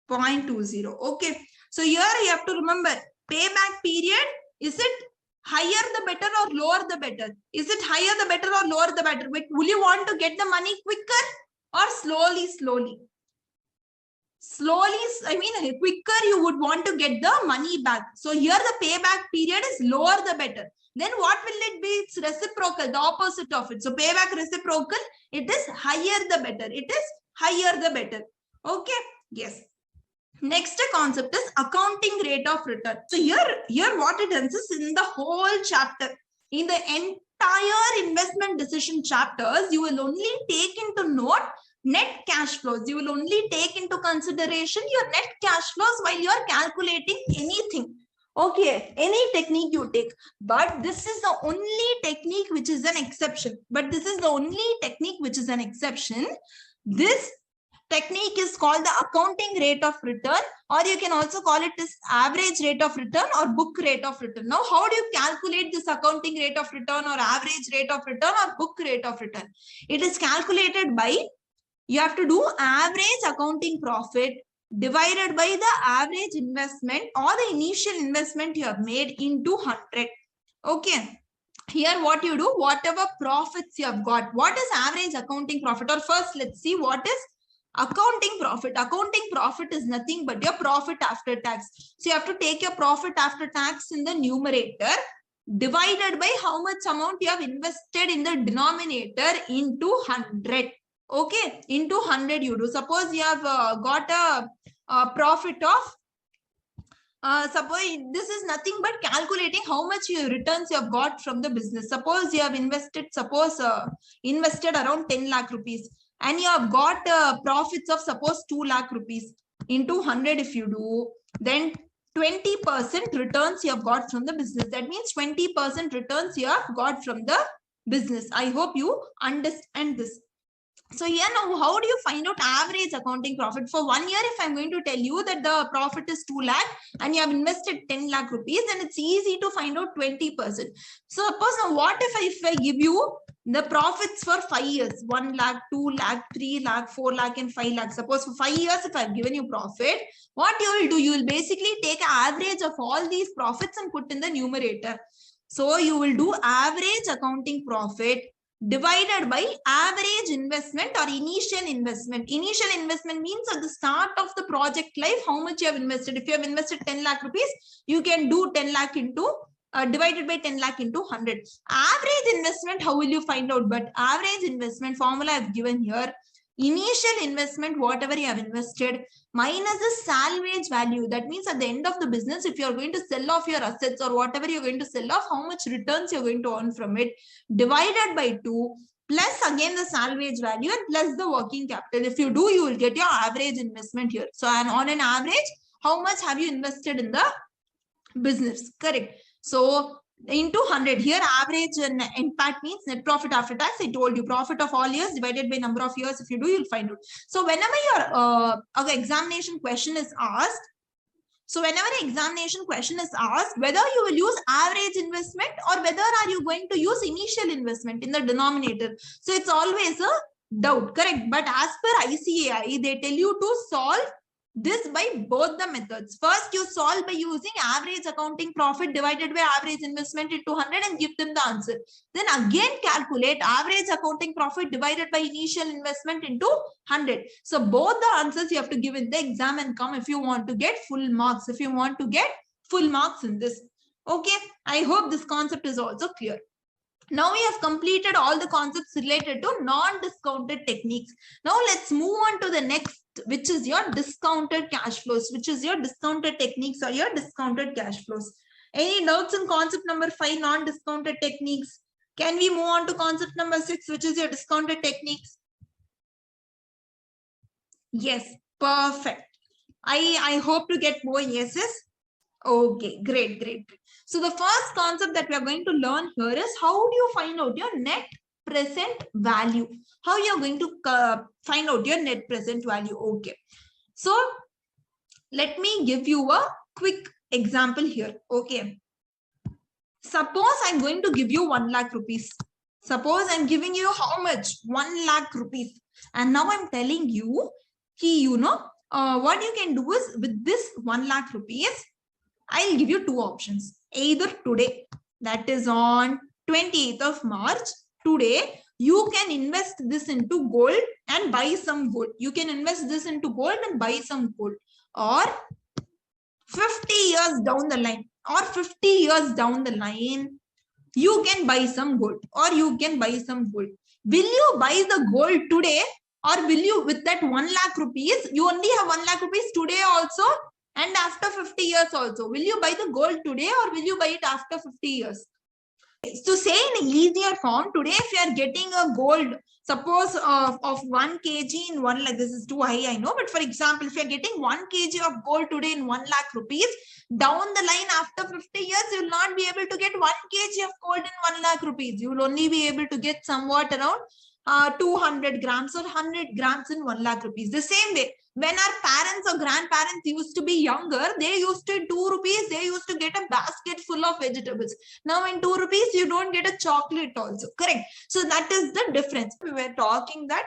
0.20. Okay. So here you have to remember, payback period, is it higher the better or lower the better? Is it higher the better or lower the better? Will you want to get the money quicker or slowly? Quicker you would want to get the money back. So here the payback period is lower the better. Then what will it be? It's reciprocal, the opposite of it. So payback reciprocal, it is higher the better. It is higher the better. Okay. Yes. Next concept is accounting rate of return. So here what it ends is in the whole chapter. In the entire investment decision chapters, you will only take into note net cash flows. You will only take into consideration your net cash flows while you are calculating anything. Okay, any technique you take. But this is the only technique which is an exception. This technique is called the accounting rate of return, or you can also call it as average rate of return or book rate of return. Now, how do you calculate this accounting rate of return or average rate of return or book rate of return? It is calculated by, you have to do average accounting profit divided by the average investment or the initial investment you have made into 100. Okay. here what you do, whatever profits you have got, what is average accounting profit? Or first, let's see what is accounting profit. Accounting profit is nothing but your profit after tax. So you have to take your profit after tax in the numerator divided by how much amount you have invested in the denominator into 100. Okay, into 100 you do. Suppose you have got a profit of suppose this is nothing but calculating how much returns you have got from the business. Suppose you have invested, invested around 10 lakh rupees and you have got profits of suppose 2 lakh rupees into 100. If you do, then 20% returns you have got from the business. That means 20% returns you have got from the business. I hope you understand this. So here now, how do you find out average accounting profit? For 1 year, if I'm going to tell you that the profit is 2 lakh and you have invested 10 lakh rupees, then it's easy to find out 20%. So suppose now what if I give you the profits for 5 years, 1 lakh, 2 lakh, 3 lakh, 4 lakh and 5 lakh. Suppose for 5 years, if I've given you profit, what you will do, you will basically take an average of all these profits and put in the numerator. So you will do average accounting profit divided by average investment or initial investment. Initial investment means at the start of the project life, how much you have invested. If you have invested 10 lakh rupees, you can do 10 lakh into divided by 10 lakh into 100. Average investment, how will you find out? But average investment formula I've given here. Initial investment, whatever you have invested, minus the salvage value. That means at the end of the business, if you're going to sell off your assets or whatever you're going to sell off, how much returns you're going to earn from it, divided by 2, plus again the salvage value and plus the working capital. If you do, you will get your average investment here. So on an average, how much have you invested in the business? Correct. So into 100 here, average impact means net profit after tax. I told you profit of all years divided by number of years. If you do, you'll find out. So whenever your examination question is asked, whether you will use average investment or whether are you going to use initial investment in the denominator. So it's always a doubt, correct? But as per ICAI, they tell you to solve this by both the methods. First, you solve by using average accounting profit divided by average investment into 100 and give them the answer. Then again calculate average accounting profit divided by initial investment into 100. So both the answers you have to give in the exam and come if you want to get full marks. If you want to get full marks in this. Okay, I hope this concept is also clear. Now we have completed all the concepts related to non-discounted techniques. Now let's move on to the next, which is your discounted cash flows, which is your discounted techniques or your discounted cash flows. Any doubts in concept number 5, non-discounted techniques? Can we move on to concept number 6, which is your discounted techniques? Yes, perfect. I hope to get more yeses. Okay, great. So the first concept that we are going to learn here is how do you find out your net present value? How you are going to find out your net present value? Okay. So let me give you a quick example here. Okay. Suppose I'm going to give you 1 lakh rupees. Suppose I'm giving you how much? 1 lakh rupees. And now I'm telling you, what you can do is with this 1 lakh rupees, I'll give you 2 options. Either today, that is on 28th of March, today, you can invest this into gold and buy some gold. You can invest this into gold and buy some gold. Or 50 years down the line, you can buy some gold or you can buy some gold. Will you buy the gold today or will you, with that 1 lakh rupees, you only have 1 lakh rupees today also and after 50 years also? Will you buy the gold today or will you buy it after 50 years? To say in easier form, today if you are getting a gold, suppose of 1 kg in 1 lakh, this is too high, I know, but for example, if you are getting 1 kg of gold today in 1 lakh rupees, down the line after 50 years, you will not be able to get 1 kg of gold in 1 lakh rupees. You will only be able to get somewhat around 200 grams or 100 grams in 1 lakh rupees. The same way, when our parents or grandparents used to be younger, they used to, in 2 rupees, they used to get a basket full of vegetables. Now in 2 rupees, you don't get a chocolate also, correct? So that is the difference. We were talking that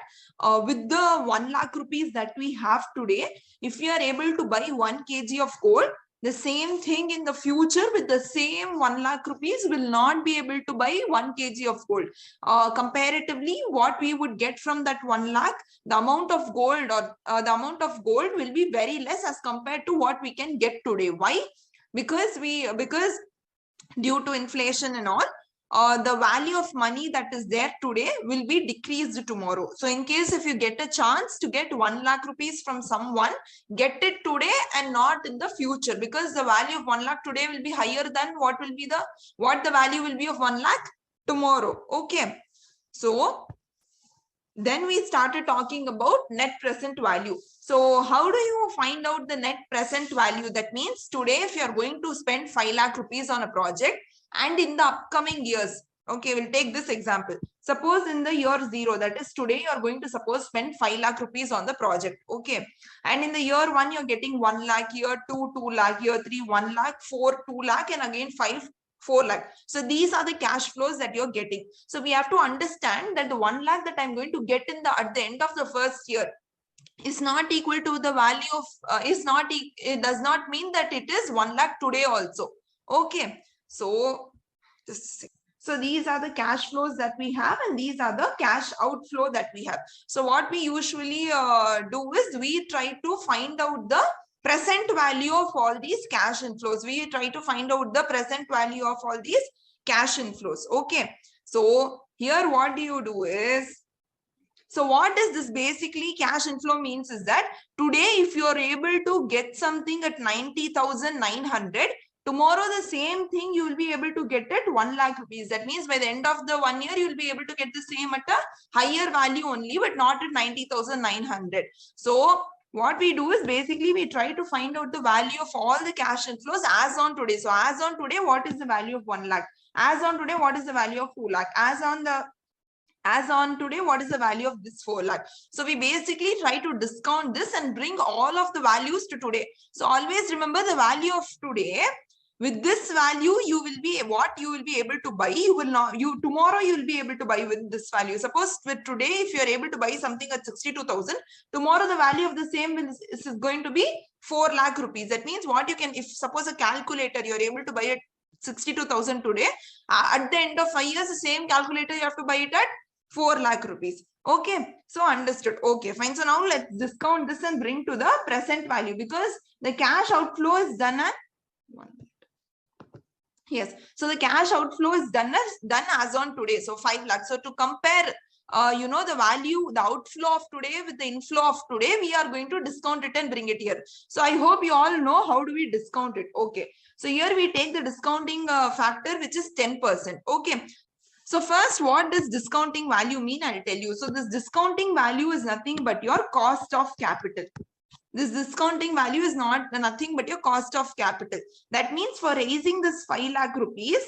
with the 1 lakh rupees that we have today, if you are able to buy 1 kg of gold, The same thing in the future with the same 1 lakh rupees will not be able to buy 1 kg of gold. Comparatively, what we would get from that 1 lakh, the amount of gold or the amount of gold will be very less as compared to what we can get today. Why? Because due to inflation and all, the value of money that is there today will be decreased tomorrow. So in case if you get a chance to get 1 lakh rupees from someone, get it today and not in the future, because the value of 1 lakh today will be higher than what the value will be of 1 lakh tomorrow. Okay. So then we started talking about net present value. So how do you find out the net present value? That means today, if you are going to spend 5 lakh rupees on a project, and in the upcoming years, okay, we'll take this example. Suppose in the year 0, that is today, you are going to spend 5 lakh rupees on the project. Okay. And in the year 1, you're getting 1 lakh, year 2, 2 lakh, year 3, 1 lakh, 4, 2 lakh, and again 5, 4 lakh. So these are the cash flows that you're getting. So we have to understand that the 1 lakh that I'm going to get at the end of the first year is not equal to the value of, it does not mean that it is 1 lakh today also. Okay. So these are the cash flows that we have, and these are the cash outflow that we have. So what we usually do is we try to find out the present value of all these cash inflows. We try to find out the present value of all these cash inflows. Okay. So here what do you do is, so what is this basically cash inflow means is that today if you are able to get something at 90,900, tomorrow the same thing you will be able to get at 1 lakh rupees. That means by the end of the 1 year, you will be able to get the same at a higher value only, but not at 90,900. So what we do is basically we try to find out the value of all the cash inflows as on today. So as on today, what is the value of 1 lakh? As on today, what is the value of 2 lakh? As on today, what is the value of this 4 lakh? So we basically try to discount this and bring all of the values to today. So always remember the value of today. With this value, you will be able to buy. Tomorrow you will be able to buy with this value. Suppose with today, if you are able to buy something at 62,000, tomorrow the value of the same is going to be 4 lakh rupees. That means what you can, if suppose a calculator, you are able to buy it 62,000 today, at the end of 5 years, the same calculator you have to buy it at 4 lakh rupees. Okay, so understood. Okay, fine. So now let's discount this and bring to the present value, because the cash outflow is done at 1 minute. Yes, so the cash outflow is done as on today. So 5 lakhs. So to compare, the value, the outflow of today with the inflow of today, we are going to discount it and bring it here. So I hope you all know how do we discount it. Okay, so here we take the discounting factor, which is 10%. Okay. So first, what does discounting value mean? I'll tell you. So this discounting value is nothing but your cost of capital. This discounting value is nothing but your cost of capital. That means for raising this 5 lakh rupees,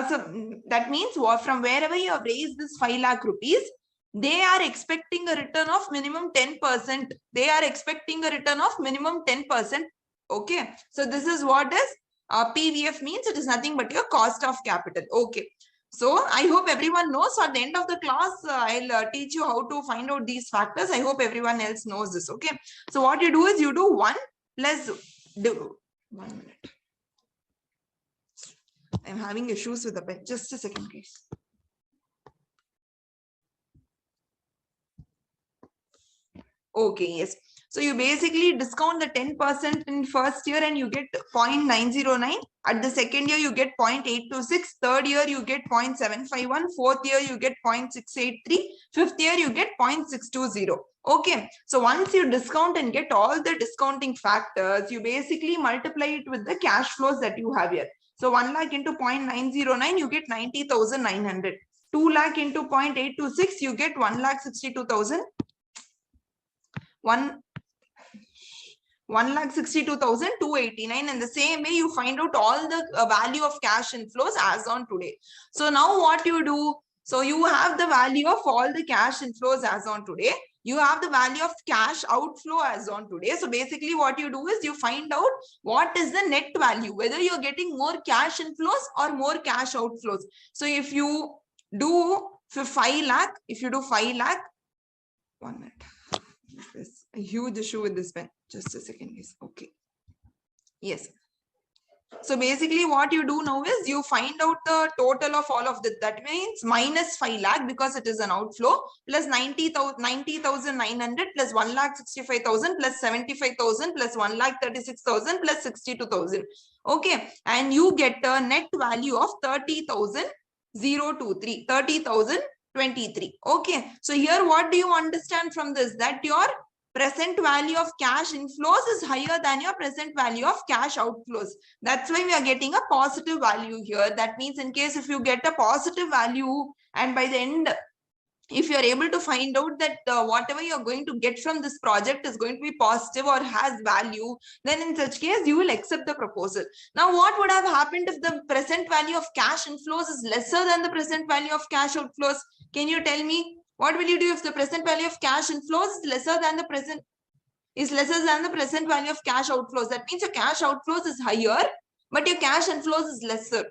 so that means from wherever you have raised this 5 lakh rupees, they are expecting a return of minimum 10%. They are expecting a return of minimum 10%. Okay. So this is what is PVF means. It is nothing but your cost of capital. Okay. So I hope everyone knows. So at the end of the class, I'll teach you how to find out these factors. I hope everyone else knows this. Okay. So what you do is you do 1 plus do 1 minute. I'm having issues with the pen. Just a second, please. Okay, yes. So you basically discount the 10% in first year and you get 0.909. At the second year, you get 0.826. Third year, you get 0.751. Fourth year, you get 0.683. Fifth year, you get 0.620. Okay. So once you discount and get all the discounting factors, you basically multiply it with the cash flows that you have here. So 1 lakh into 0.909, you get 90,900. 2 lakh into 0.826, you get 1,62,000. 1,62,289, and the same way you find out all the value of cash inflows as on today. So now what you do, so you have the value of all the cash inflows as on today. You have the value of cash outflow as on today. So basically what you do is you find out what is the net value, whether you're getting more cash inflows or more cash outflows. So if you do for 5 lakh, 1 minute. There's a huge issue with this pen. Just a second, guys. Okay. Yes. So basically what you do now is you find out the total of all of this. That means minus 5 lakh because it is an outflow, plus 90,900 plus 1,65,000 plus 75,000 plus 1,36,000 plus 62,000. Okay. And you get a net value of 30,023. Okay. So here what do you understand from this? That your present value of cash inflows is higher than your present value of cash outflows. That's why we are getting a positive value here. That means in case if you get a positive value and by the end, if you are able to find out that whatever you're going to get from this project is going to be positive or has value, then in such case, you will accept the proposal. Now, what would have happened if the present value of cash inflows is lesser than the present value of cash outflows? Can you tell me? What will you do if the present value of cash inflows is lesser than the present value of cash outflows? That means your cash outflows is higher, but your cash inflows is lesser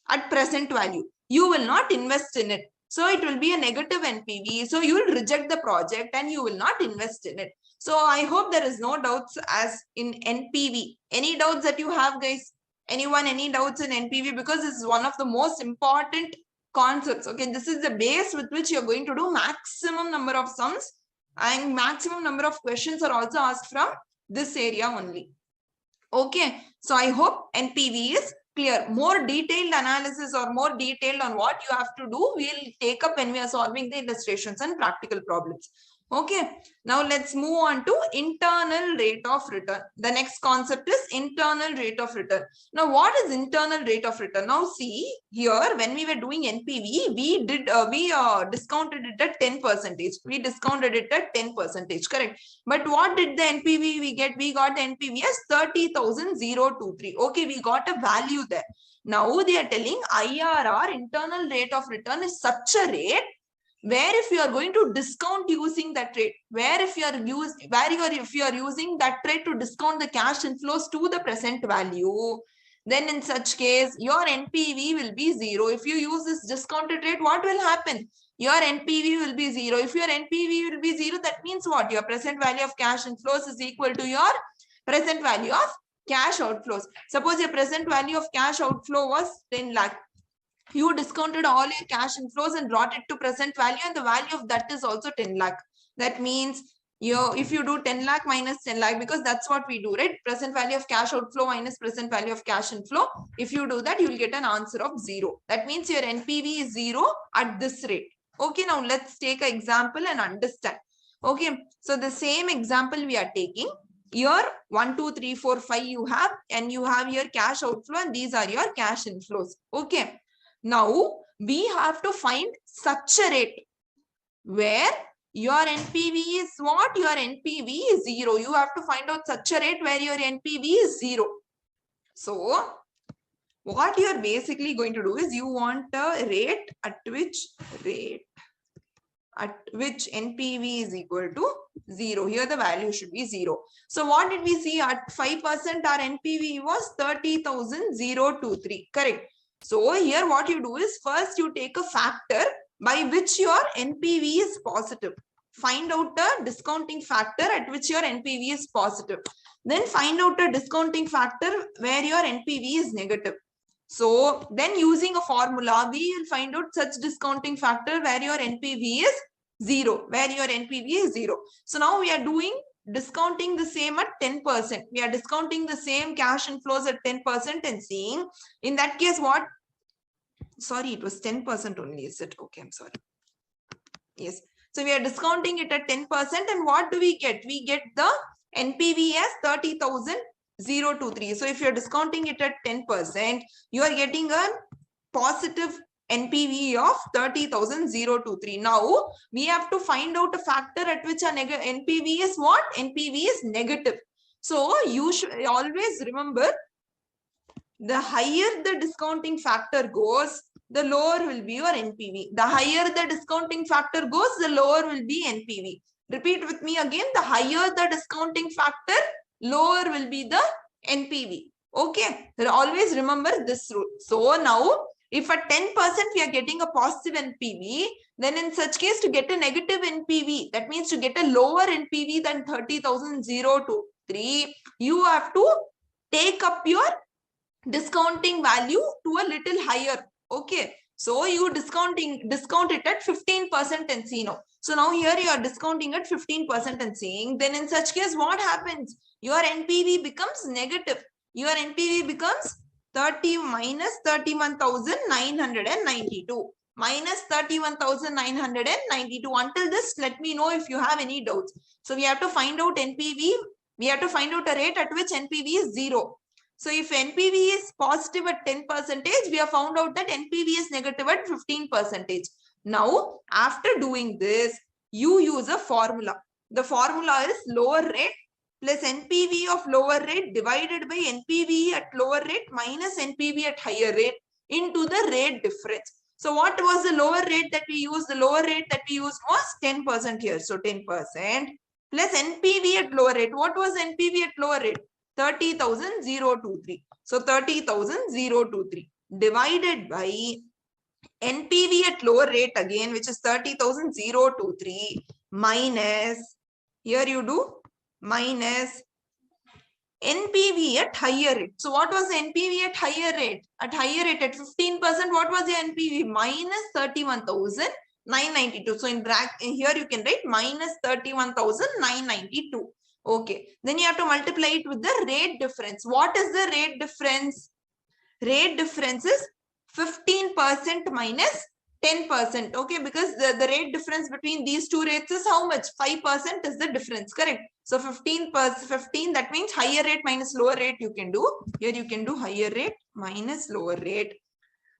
at present value. You will not invest in it. So it will be a negative NPV. So you will reject the project and you will not invest in it. So I hope there is no doubts as in NPV. Any doubts that you have, guys? Anyone, any doubts in NPV? Because this is one of the most important concepts. Okay, this is the base with which you're going to do maximum number of sums and maximum number of questions are also asked from this area only. Okay, so I hope NPV is clear. More detailed analysis or more detailed on what you have to do, we'll take up when we are solving the illustrations and practical problems. Okay, now let's move on to internal rate of return. The next concept is internal rate of return. Now, what is internal rate of return? Now, see here, when we were doing NPV, we discounted it at 10%. We discounted it at 10%, correct? But what did the NPV we get? We got the NPV as 30,023. Okay, we got a value there. Now they are telling IRR, internal rate of return, is such a rate where if you are going to discount using that rate, if you are using that rate to discount the cash inflows to the present value, then in such case your NPV will be 0. If you use this discounted rate, what will happen? Your NPV will be 0. If your NPV will be 0, that means what? Your present value of cash inflows is equal to your present value of cash outflows. Suppose your present value of cash outflow was 10 lakh. You discounted all your cash inflows and brought it to present value, and the value of that is also 10 lakh. That means if you do 10 lakh minus 10 lakh, because that's what we do, right? Present value of cash outflow minus present value of cash inflow. If you do that, you will get an answer of 0. That means your NPV is 0 at this rate. Okay, now let's take an example and understand. Okay, so the same example we are taking. Here 1, 2, 3, 4, 5 you have, and you have your cash outflow, and these are your cash inflows. Okay. Now, we have to find such a rate where your NPV is what? Your NPV is 0. You have to find out such a rate where your NPV is 0. So, what you are basically going to do is you want a rate at which NPV is equal to 0. Here the value should be 0. So, what did we see? At 5% our NPV was 30,023. Correct. So here what you do is first you take a factor by which your NPV is positive. Find out a discounting factor at which your NPV is positive. Then find out a discounting factor where your NPV is negative. So then using a formula, we will find out such discounting factor where your NPV is 0. So now we are doing discounting the same at 10%. We are discounting the same cash inflows at 10% and seeing in that case what? Sorry, it was 10% only, is it? Okay, I'm sorry. Yes. So we are discounting it at 10% and what do we get? We get the NPV as 30,023. So if you're discounting it at 10%, you are getting a positive NPV of 30,023. Now we have to find out a factor at which our NPV is what? NPV is negative. So you should always remember, the higher the discounting factor goes, the lower will be your NPV. The higher the discounting factor goes, the lower will be NPV. Repeat with me again. The higher the discounting factor, lower will be the NPV. Okay. Always remember this rule. So now, if at 10% we are getting a positive NPV, then in such case to get a negative NPV, that means to get a lower NPV than 30,023, you have to take up your discounting value to a little higher. Okay, so you discount it at 15% and see now. So now here you are discounting at 15% and seeing, then in such case what happens? Your NPV becomes negative. Your NPV becomes 30 minus 31,992 minus 31,992. Until this, let me know if you have any doubts. So we have to find out NPV. We have to find out a rate at which NPV is 0. So if NPV is positive at 10%, we have found out that NPV is negative at 15%. Now, after doing this, you use a formula. The formula is lower rate plus NPV of lower rate divided by NPV at lower rate minus NPV at higher rate into the rate difference. So what was the lower rate that we used? The lower rate that we used was 10% here. So 10% plus NPV at lower rate. What was NPV at lower rate? 30,023. So 30,023 divided by NPV at lower rate again, which is 30,023 minus, here you do minus NPV at higher rate. So what was the NPV at higher rate? At higher rate at 15%, what was the NPV? Minus 31,992. So in bracket here you can write minus 31,992. Okay, then you have to multiply it with the rate difference. What is the rate difference? Rate difference is 15% minus 10%. Okay, because the rate difference between these two rates is how much? 5% is the difference, correct? So 15%, that means higher rate minus lower rate you can do. Here you can do higher rate minus lower rate.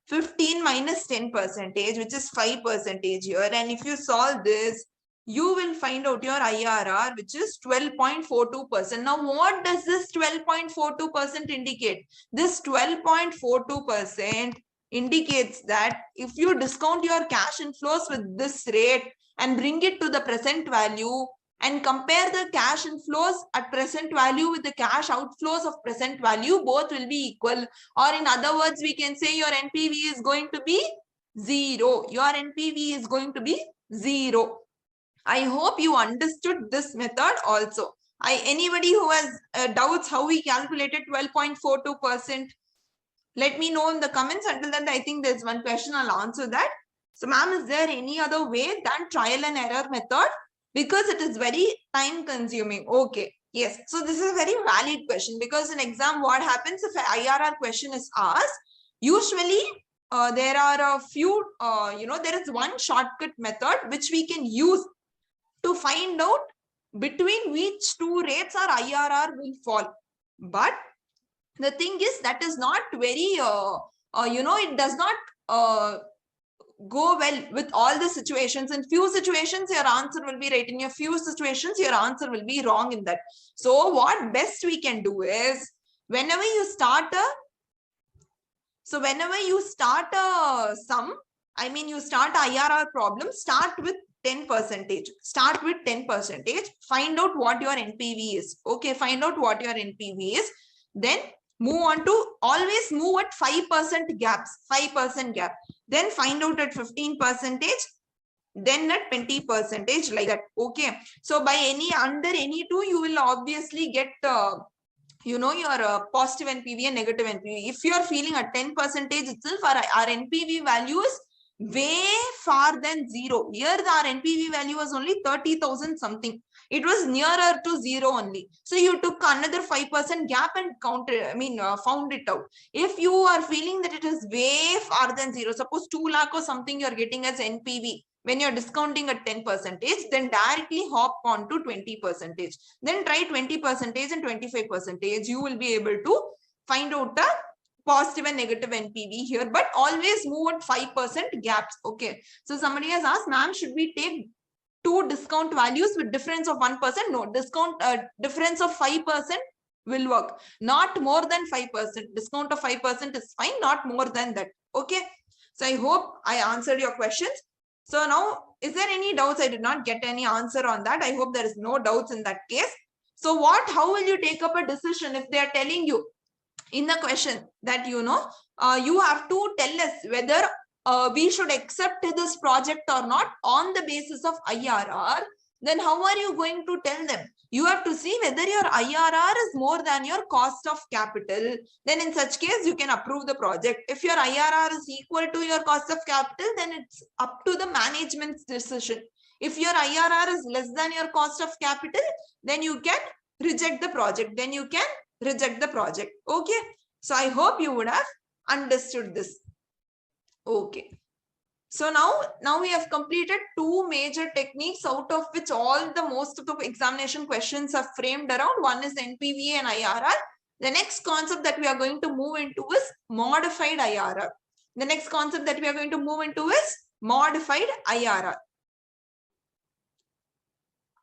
15 minus 10%, which is 5% here. And if you solve this, you will find out your IRR, which is 12.42%. Now, what does this 12.42% indicate? This 12.42% indicates that if you discount your cash inflows with this rate and bring it to the present value and compare the cash inflows at present value with the cash outflows of present value, both will be equal. Or in other words, we can say your NPV is going to be 0. Your NPV is going to be 0. I hope you understood this method also. Anybody who has doubts how we calculated 12.42%, let me know in the comments. Until then, I think there's one question, I'll answer that. So ma'am, is there any other way than trial and error method? Because it is very time consuming. Okay, yes. So this is a very valid question, because in exam, what happens if an IRR question is asked? Usually, there are a few, there is one shortcut method which we can use to find out between which two rates our IRR will fall. But the thing is, that is not very, it does not go well with all the situations. In few situations, your answer will be right. In a few situations, your answer will be wrong in that. So what best we can do is, whenever you start a sum, you start IRR problem, start with 10%. Start with 10%. Find out what your NPV is. Okay, find out what your NPV is. Then move on to always move at 5% gaps. 5% gap. Then find out at 15%. Then at 20%, like that. Okay. So by under any two, you will obviously get your positive NPV and negative NPV. If you are feeling at 10% itself, our NPV value is way far than 0. Here our NPV value was only 30,000 something. It was nearer to 0 only. So you took another 5% gap and found it out. If you are feeling that it is way far than 0, suppose 2 lakh or something you're getting as NPV, when you're discounting at 10%, then directly hop on to 20%. Then try 20% and 25%. You will be able to find out the positive and negative NPV here, but always move at 5% gaps. Okay. So somebody has asked, ma'am, should we take two discount values with difference of 1%? No, discount difference of 5% will work. Not more than 5%. Discount of 5% is fine, not more than that. Okay. So I hope I answered your questions. So now, is there any doubts? I did not get any answer on that. I hope there is no doubts in that case. So how will you take up a decision if they are telling you in the question that, you have to tell us whether we should accept this project or not on the basis of IRR? Then how are you going to tell them? You have to see whether your IRR is more than your cost of capital. Then in such case, you can approve the project. If your IRR is equal to your cost of capital, then it's up to the management's decision. If your IRR is less than your cost of capital, then you can reject the project. Okay. So I hope you would have understood this. Okay. So now we have completed two major techniques, out of which most of the examination questions are framed around. One is NPV and IRR. The next concept that we are going to move into is modified IRR.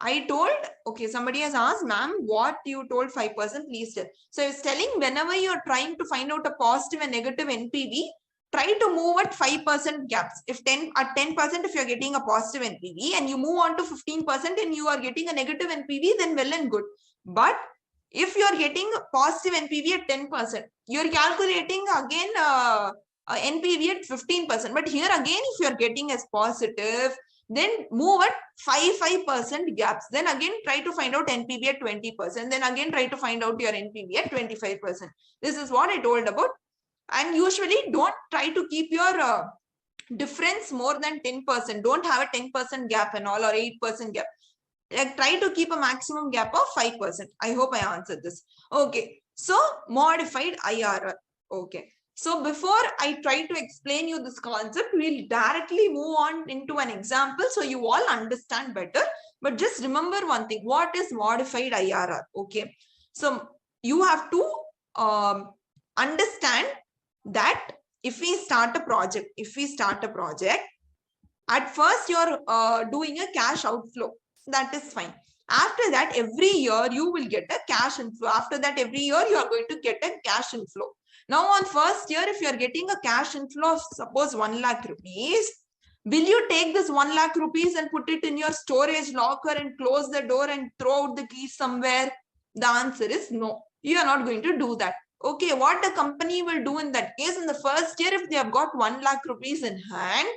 I told, okay, somebody has asked, ma'am, what you told 5%, please tell. So I was telling, whenever you're trying to find out a positive and negative NPV, try to move at 5% gaps. If at 10%, if you're getting a positive NPV and you move on to 15% and you are getting a negative NPV, then well and good. But if you're getting a positive NPV at 10%, you're calculating again NPV at 15%. But here again, if you're getting as positive, then move at 5% gaps. Then again, try to find out NPV at 20%. Then again, try to find out your NPV at 25%. This is what I told about. And usually don't try to keep your difference more than 10%. Don't have a 10% gap and all, or 8% gap. Like, try to keep a maximum gap of 5%. I hope I answered this. Okay. So modified IRR. Okay. So before I try to explain you this concept, we'll directly move on into an example so you all understand better. But just remember one thing. What is modified IRR? Okay. So you have to understand that if we start a project, at first you're doing a cash outflow. That is fine. After that, every year you will get a cash inflow. After that, every year you are going to get a cash inflow. Now on first year, if you are getting a cash inflow of suppose 1 lakh rupees, will you take this 1 lakh rupees and put it in your storage locker and close the door and throw out the keys somewhere? The answer is no. You are not going to do that. Okay, what the company will do in that case, in the first year, if they have got 1 lakh rupees in hand,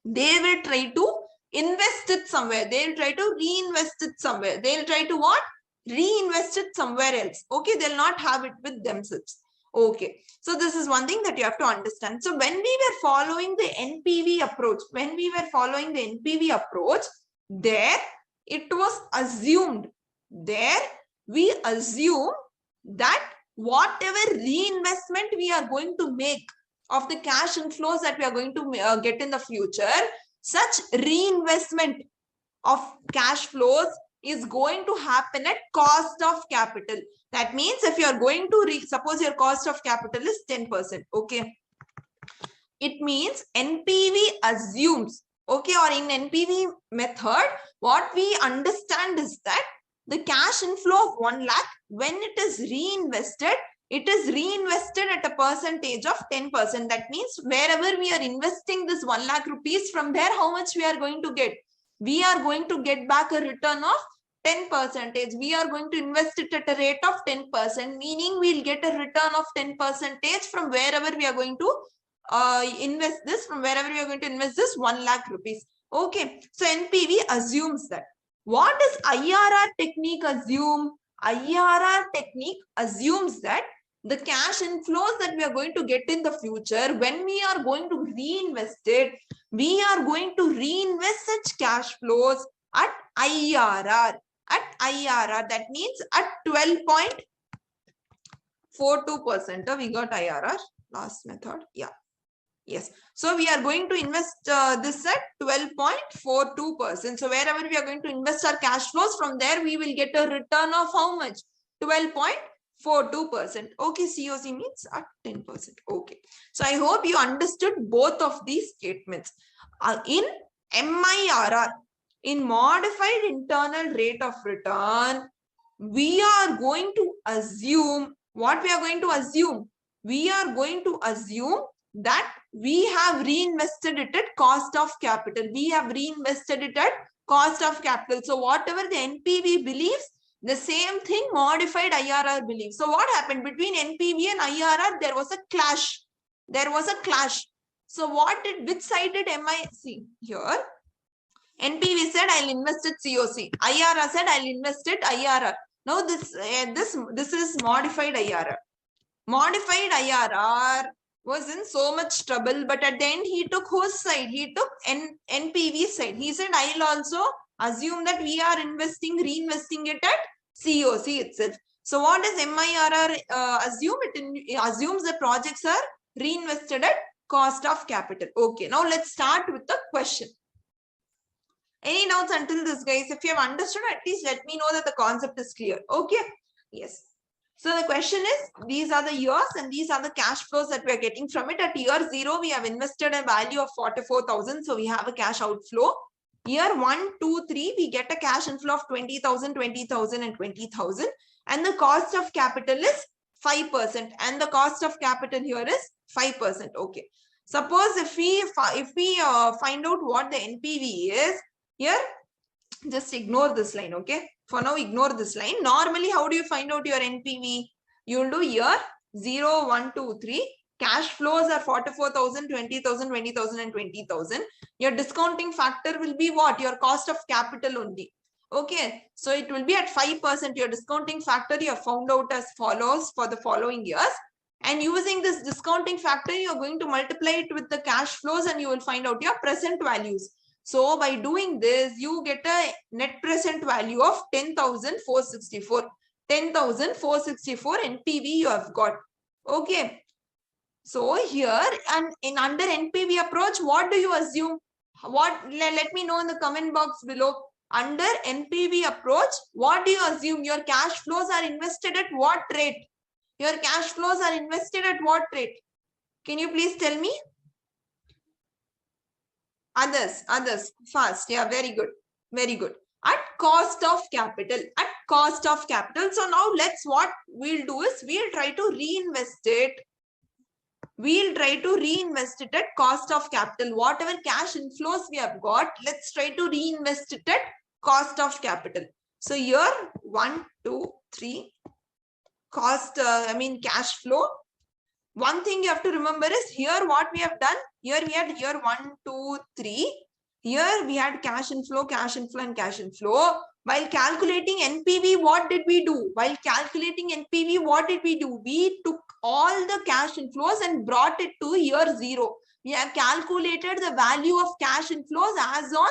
they will try to invest it somewhere. They'll try to reinvest it somewhere. They'll try to what? Reinvest it somewhere else. Okay, they'll not have it with themselves. Okay, so this is one thing that you have to understand. So when we were following the NPV approach, there it was assumed, we assume that whatever reinvestment we are going to make of the cash inflows that we are going to get in the future, such reinvestment of cash flows is going to happen at cost of capital. That means if you are going to suppose your cost of capital is 10%, okay, it means NPV assumes, okay, or in NPV method, what we understand is that the cash inflow of 1 lakh, when it is reinvested at a percentage of 10%. That means wherever we are investing this 1 lakh rupees, from there, how much we are going to get? We are going to get back a return of 10%. We are going to invest it at a rate of 10%, meaning we'll get a return of 10% from wherever we are going to invest this, 1 lakh rupees. Okay, so NPV assumes that. What does IRR technique assume? IRR technique assumes that the cash inflows that we are going to get in the future, when we are going to reinvest it, we are going to reinvest such cash flows at IRR. That means at 12.42%. We got IRR last method. Yeah. Yes. So we are going to invest this at 12.42%. So wherever we are going to invest our cash flows, from there we will get a return of how much? 12.42%. Okay, COC means at 10%. Okay. So I hope you understood both of these statements. In MIRR, in modified internal rate of return, we are going to assume, what we are going to assume? We are going to assume that we have reinvested it at cost of capital. So whatever the NPV believes, the same thing modified IRR believes. So what happened between NPV and IRR? There was a clash. So which side did MI see here? NPV said I'll invest at COC. IRR said I'll invest at IRR. Now this is modified IRR. Modified IRR was in so much trouble, but at the end he took whose side? He took NPV side. He said I'll also assume that we are reinvesting it at COC itself. So what does MIRR assume? It assumes the projects are reinvested at cost of capital. Okay, now let's start with the question. Any doubts until this, guys? If you have understood, at least let me know that the concept is clear. Okay, yes. So the question is, these are the years and these are the cash flows that we are getting from it. At year 0, we have invested a value of 44,000. So we have a cash outflow. Year 1, 2, 3, we get a cash inflow of 20,000, 20,000 and 20,000. And the cost of capital is 5%. And the cost of capital here is 5%. Okay. Suppose if we find out what the NPV is, here, just ignore this line, okay? For now, ignore this line. Normally, how do you find out your NPV? You will do year 0, 1, 2, 3. Cash flows are 44,000, 20,000, 20,000 and 20,000. Your discounting factor will be what? Your cost of capital only. Okay, so it will be at 5%. Your discounting factor you have found out as follows for the following years. And using this discounting factor, you are going to multiply it with the cash flows and you will find out your present values. So by doing this, you get a net present value of 10,464. 10,464 NPV you have got. Okay. So here and in under NPV approach, what do you assume? Let me know in the comment box below. Under NPV approach, what do you assume? Your cash flows are invested at what rate? Your cash flows are invested at what rate? Can you please tell me? Others, fast. Yeah, very good. Very good. At cost of capital. At cost of capital. So now what we'll do is we'll try to reinvest it. We'll try to reinvest it at cost of capital. Whatever cash inflows we have got, let's try to reinvest it at cost of capital. So here 1, 2, 3 cost, cash flow. One thing you have to remember is here what we have done. Here we had here 1, 2, 3. Here we had cash inflow and cash inflow. While calculating NPV, what did we do? While calculating NPV, what did we do? We took all the cash inflows and brought it to year 0. We have calculated the value of cash inflows as on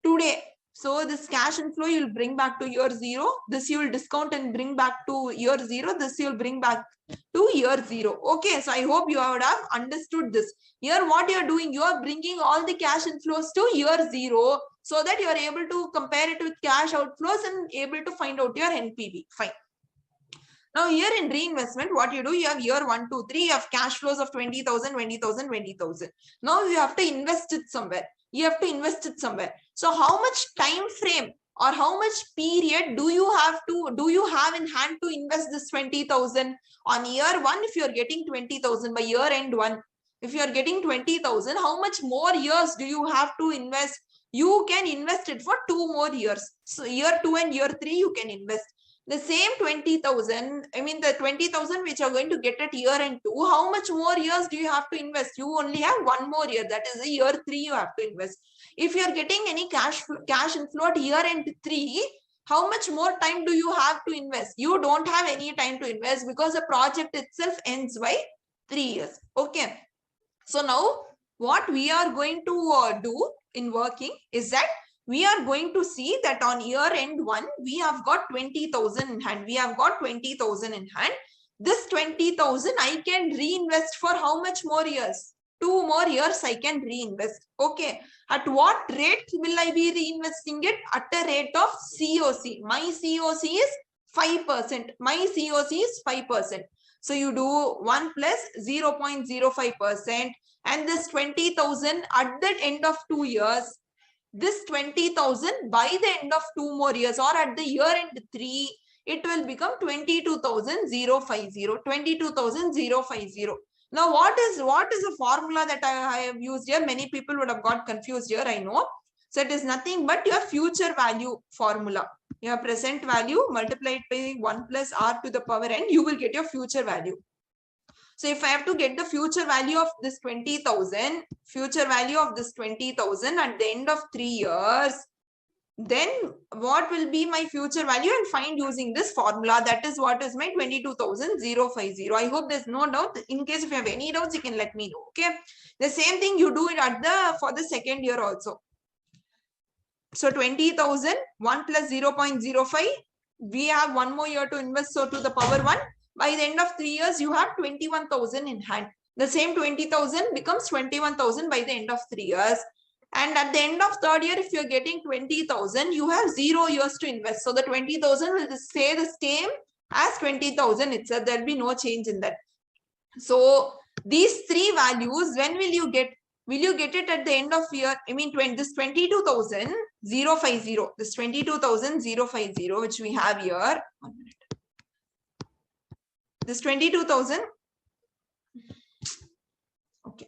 today. So this cash inflow you will bring back to year 0. This you will discount and bring back to year 0. This you will bring back to year 0. Okay, so I hope you would have understood this. Here what you are doing, you are bringing all the cash inflows to year 0 so that you are able to compare it with cash outflows and able to find out your NPV. Fine. Now here in reinvestment, what you do, you have year 1, 2, 3, you have cash flows of 20,000, 20,000, 20,000. Now you have to invest it somewhere. You have to invest it somewhere. So how much time frame or how much period do you have in hand to invest this 20,000? On year 1, if you are getting 20,000 by year end 1, if you are getting 20,000, how much more years do you have to invest? You can invest it for 2 more years. So year 2 and year 3, you can invest. The same 20,000, the 20,000 which are going to get at year end 2, how much more years do you have to invest? You only have 1 more year. That is the year 3 you have to invest. If you are getting any cash inflow at year end 3, how much more time do you have to invest? You don't have any time to invest because the project itself ends by 3 years. Okay. So now what we are going to do in working is that we are going to see that on year end 1, we have got 20,000 in hand. We have got 20,000 in hand. This 20,000 I can reinvest for how much more years? 2 more years I can reinvest. Okay. At what rate will I be reinvesting it? At a rate of COC. My COC is 5%. My COC is 5%. So you do 1 plus 0.05%. And this 20,000 at the end of 2 years, this 20,000 by the end of 2 more years or at the year end 3, it will become 22,050. 22,050. Now, what is the formula that I have used here? Many people would have got confused here, I know. So it is nothing but your future value formula. Your present value multiplied by 1 plus r to the power n, you will get your future value. So if I have to get the future value of this 20,000, future value of this 20,000 at the end of 3 years, then what will be my future value, and find using this formula. That is what is my 22,050. I hope there's no doubt. In case if you have any doubts, you can let me know. Okay. The same thing you do it for the second year also. So 20,000, 1 plus 0.05. We have 1 more year to invest. So to the power 1, by the end of 3 years, you have 21,000 in hand. The same 20,000 becomes 21,000 by the end of 3 years. And at the end of third year, if you're getting 20,000, you have 0 years to invest. So the 20,000 will stay the same as 20,000 itself. There'll be no change in that. So these 3 values, when will you get? Will you get it at the end of year? I mean, this 22,050, this 22,050, which we have here. 1 minute. This 22,000. Okay.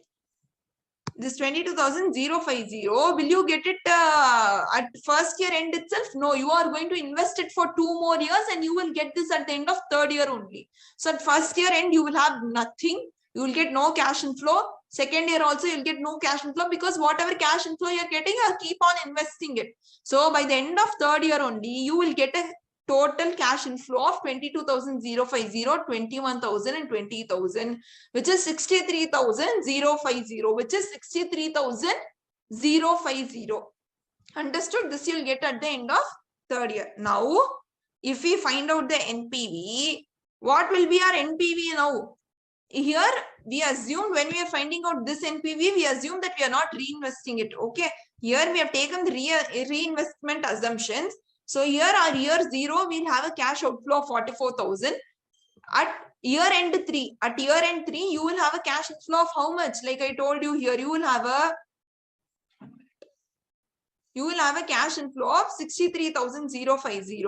This 22,050, will you get it at first year end itself? No, you are going to invest it for 2 more years and you will get this at the end of third year only. So at first year end, you will have nothing. You will get no cash inflow. Second year also, you'll get no cash inflow, because whatever cash inflow you're getting, you'll keep on investing it. So by the end of third year only, you will get a total cash inflow of 22,050, 21,000 and 20,000, which is 63,050, which is 63,050. Understood? This you'll get at the end of third year. Now, if we find out the NPV, what will be our NPV now? Here, we assume when we are finding out this NPV, we assume that we are not reinvesting it. Okay. Here we have taken the reinvestment assumptions. So here our year 0, we'll have a cash outflow of 44,000. At year end 3, you will have a cash inflow of how much? Like I told you here, you will have a cash inflow of 63,050.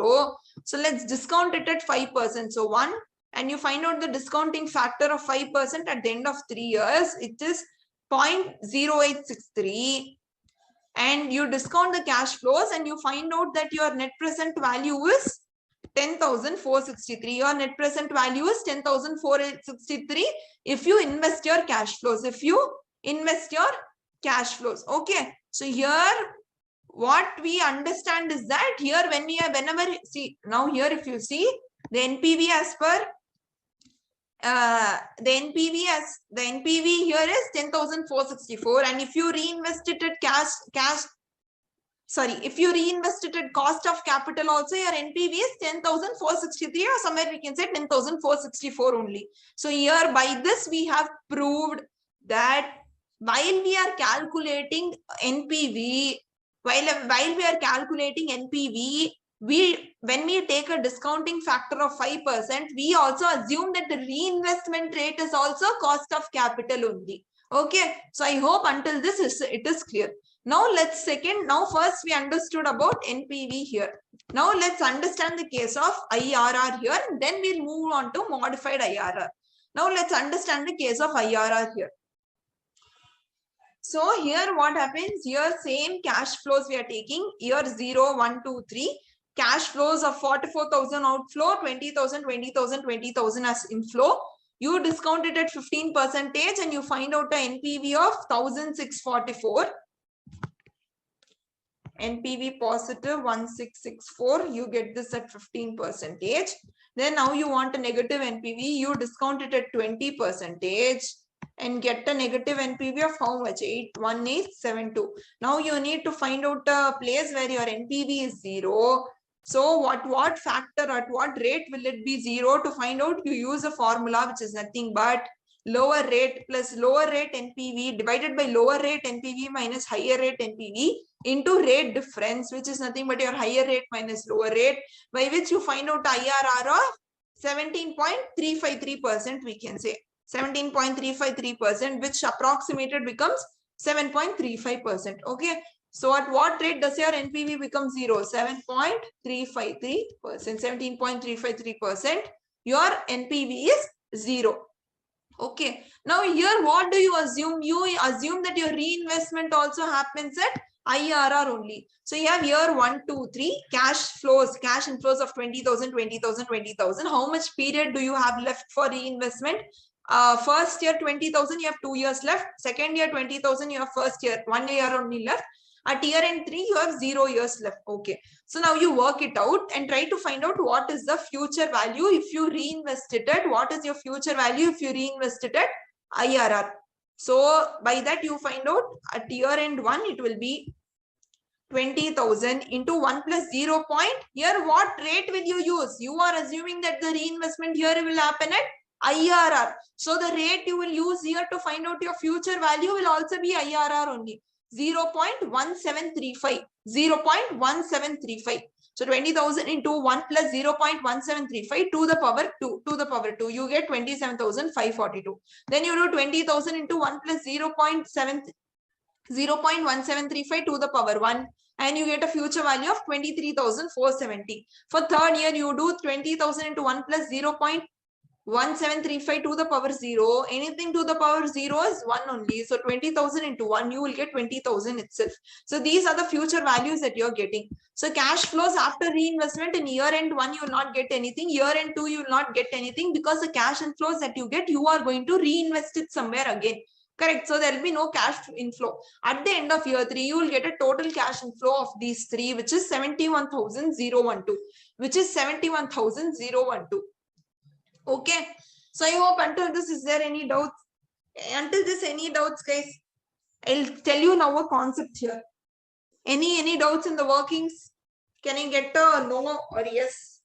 So let's discount it at 5%. So 1, and you find out the discounting factor of 5% at the end of 3 years. It is 0.0863. And you discount the cash flows and you find out that your net present value is 10,463. Your net present value is 10,463 if you invest your cash flows. Okay. So here, what we understand is that here whenever see, now here if you see the NPV as per the NPV here is 10,464, and if you reinvest it at if you reinvest it at cost of capital also, your NPV is 10,463, or somewhere we can say 10,464 only. So here by this we have proved that while we are calculating NPV, when we take a discounting factor of 5%, we also assume that the reinvestment rate is also cost of capital only. Okay. So I hope until this it is clear. Now first we understood about NPV here. Now let's understand the case of IRR here. Then we'll move on to modified IRR. Now let's understand the case of IRR here. So here what happens? Here same cash flows we are taking. Year 0, 1, 2, 3. Cash flows of 44,000 outflow, 20,000, 20,000, 20,000 as inflow. You discount it at 15% and you find out an NPV of 1,644. NPV positive 1,664. You get this at 15%. Then now you want a negative NPV. You discount it at 20% and get a negative NPV of how much? 81872. Now you need to find out a place where your NPV is 0. So what factor, at what rate will it be 0? To find out, you use a formula which is nothing but lower rate plus lower rate NPV divided by lower rate NPV minus higher rate NPV into rate difference, which is nothing but your higher rate minus lower rate, by which you find out IRR of 17.353%, we can say. 17.353%, which approximated becomes 7.35%. Okay. So at what rate does your NPV become 0? 7.353%. 17.353%. Your NPV is 0. Okay. Now here, what do you assume? You assume that your reinvestment also happens at IRR only. So you have year 1, 2, 3 cash inflows of 20,000, 20,000, 20,000. How much period do you have left for reinvestment? First year 20,000, you have 2 years left. Second year 20,000, you have first year 1 year only left. At year end 3, you have 0 years left. Okay. So now you work it out and try to find out what is the future value if you reinvest it at. What is your future value if you reinvest it at IRR? So by that you find out at year end 1, it will be 20,000 into 1 plus 0 point. Here, what rate will you use? You are assuming that the reinvestment here will happen at IRR. So the rate you will use here to find out your future value will also be IRR only. 0.1735. 0.1735. So 20,000 into 1 plus 0.1735 to the power 2. To the power 2. You get 27,542. Then you do 20,000 into 1 plus 0.1735 to the power 1, and you get a future value of 23,470. For third year, you do 20,000 into 1 plus 0.1735 to the power 0. Anything to the power 0 is 1 only. So 20,000 into 1, you will get 20,000 itself. So these are the future values that you're getting. So cash flows after reinvestment in year end 1, you will not get anything. Year end 2, you will not get anything, because the cash inflows that you get, you are going to reinvest it somewhere again. Correct. So there will be no cash inflow. At the end of year 3, you will get a total cash inflow of these 3, which is 71,012. Which is 71,012. Okay. So I hope until this, is there any doubts? Until this, any doubts, guys? I'll tell you now a concept here. Any doubts in the workings? Can I get a no or yes?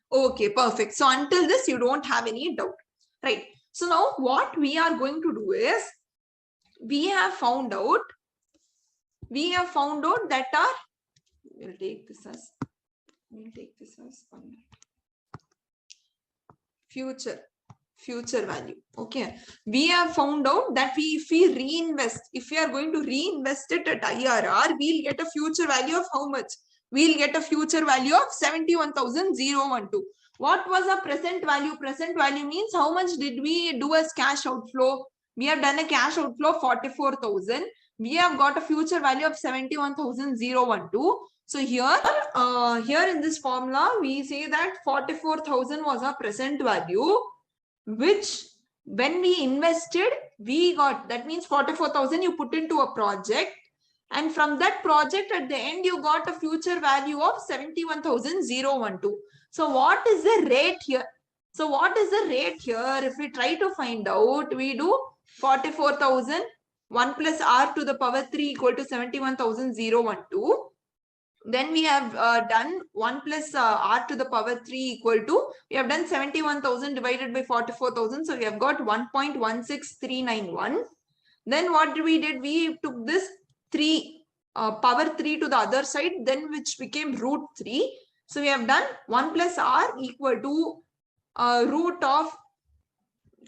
Okay, perfect. So until this, you don't have any doubt, right? So now what we are going to do is, we have found out that our, we'll take this as 1 minute. Future value. Okay. We have found out that if we are going to reinvest it at IRR, we'll get a future value of how much? We'll get a future value of 71,012. What was our present value? Present value means how much did we do as cash outflow? We have done a cash outflow of 44,000. We have got a future value of 71,012. So here in this formula, we say that 44,000 was our present value, which when we invested, we got, that means 44,000 you put into a project. And from that project, at the end, you got a future value of 71,012. So what is the rate here? So what is the rate here? If we try to find out, we do 44,000, 1 plus R to the power 3 equal to 71,012. Then we have done 1 plus R to the power 3 equal to, we have done 71,000 divided by 44,000. So we have got 1.16391. Then what we did? We took this 3 power 3 to the other side, then which became root 3. So we have done 1 plus R equal to root of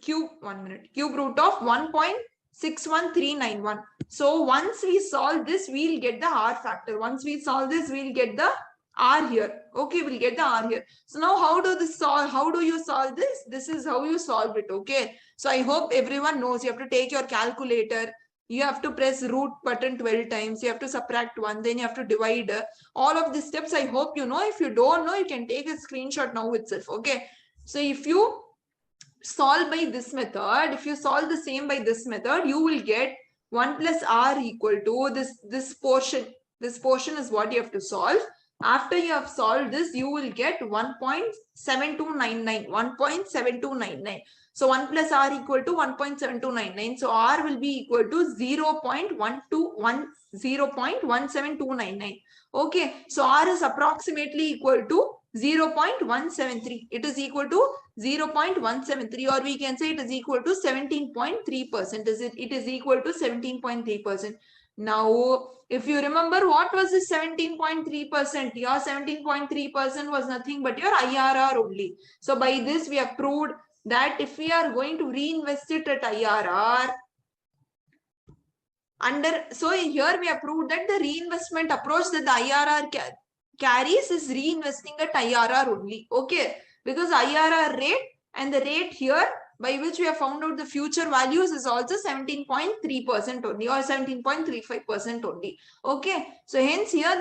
cube root of 1.61391. So once we solve this, we'll get the R factor. Once we solve this, we'll get the R here. Okay, we'll get the R here. So now how do you solve this? This is how you solve it. Okay. So I hope everyone knows you have to take your calculator. You have to press root button 12 times. You have to subtract 1. Then you have to divide. All of these steps, I hope you know. If you don't know, you can take a screenshot now itself. Okay. So if you solve by this method, if you solve the same by this method, you will get 1 plus R equal to this portion. This portion is what you have to solve. After you have solved this, you will get 1.7299. 1.7299. So 1 plus R equal to 1.7299. So R will be equal to 0.17299. Okay. So R is approximately equal to 0.173. It is equal to 0.173, or we can say it is equal to 17.3%. It is equal to 17.3%. Now, if you remember, what was this 17.3%? Your 17.3% was nothing but your IRR only. So by this, we have proved that if we are going to reinvest it at IRR, so here we have proved that the reinvestment approach that the IRR carries is reinvesting at IRR only. Okay, because IRR rate and the rate here by which we have found out the future values is also 17.3% only or 17.35% only. Okay, so hence here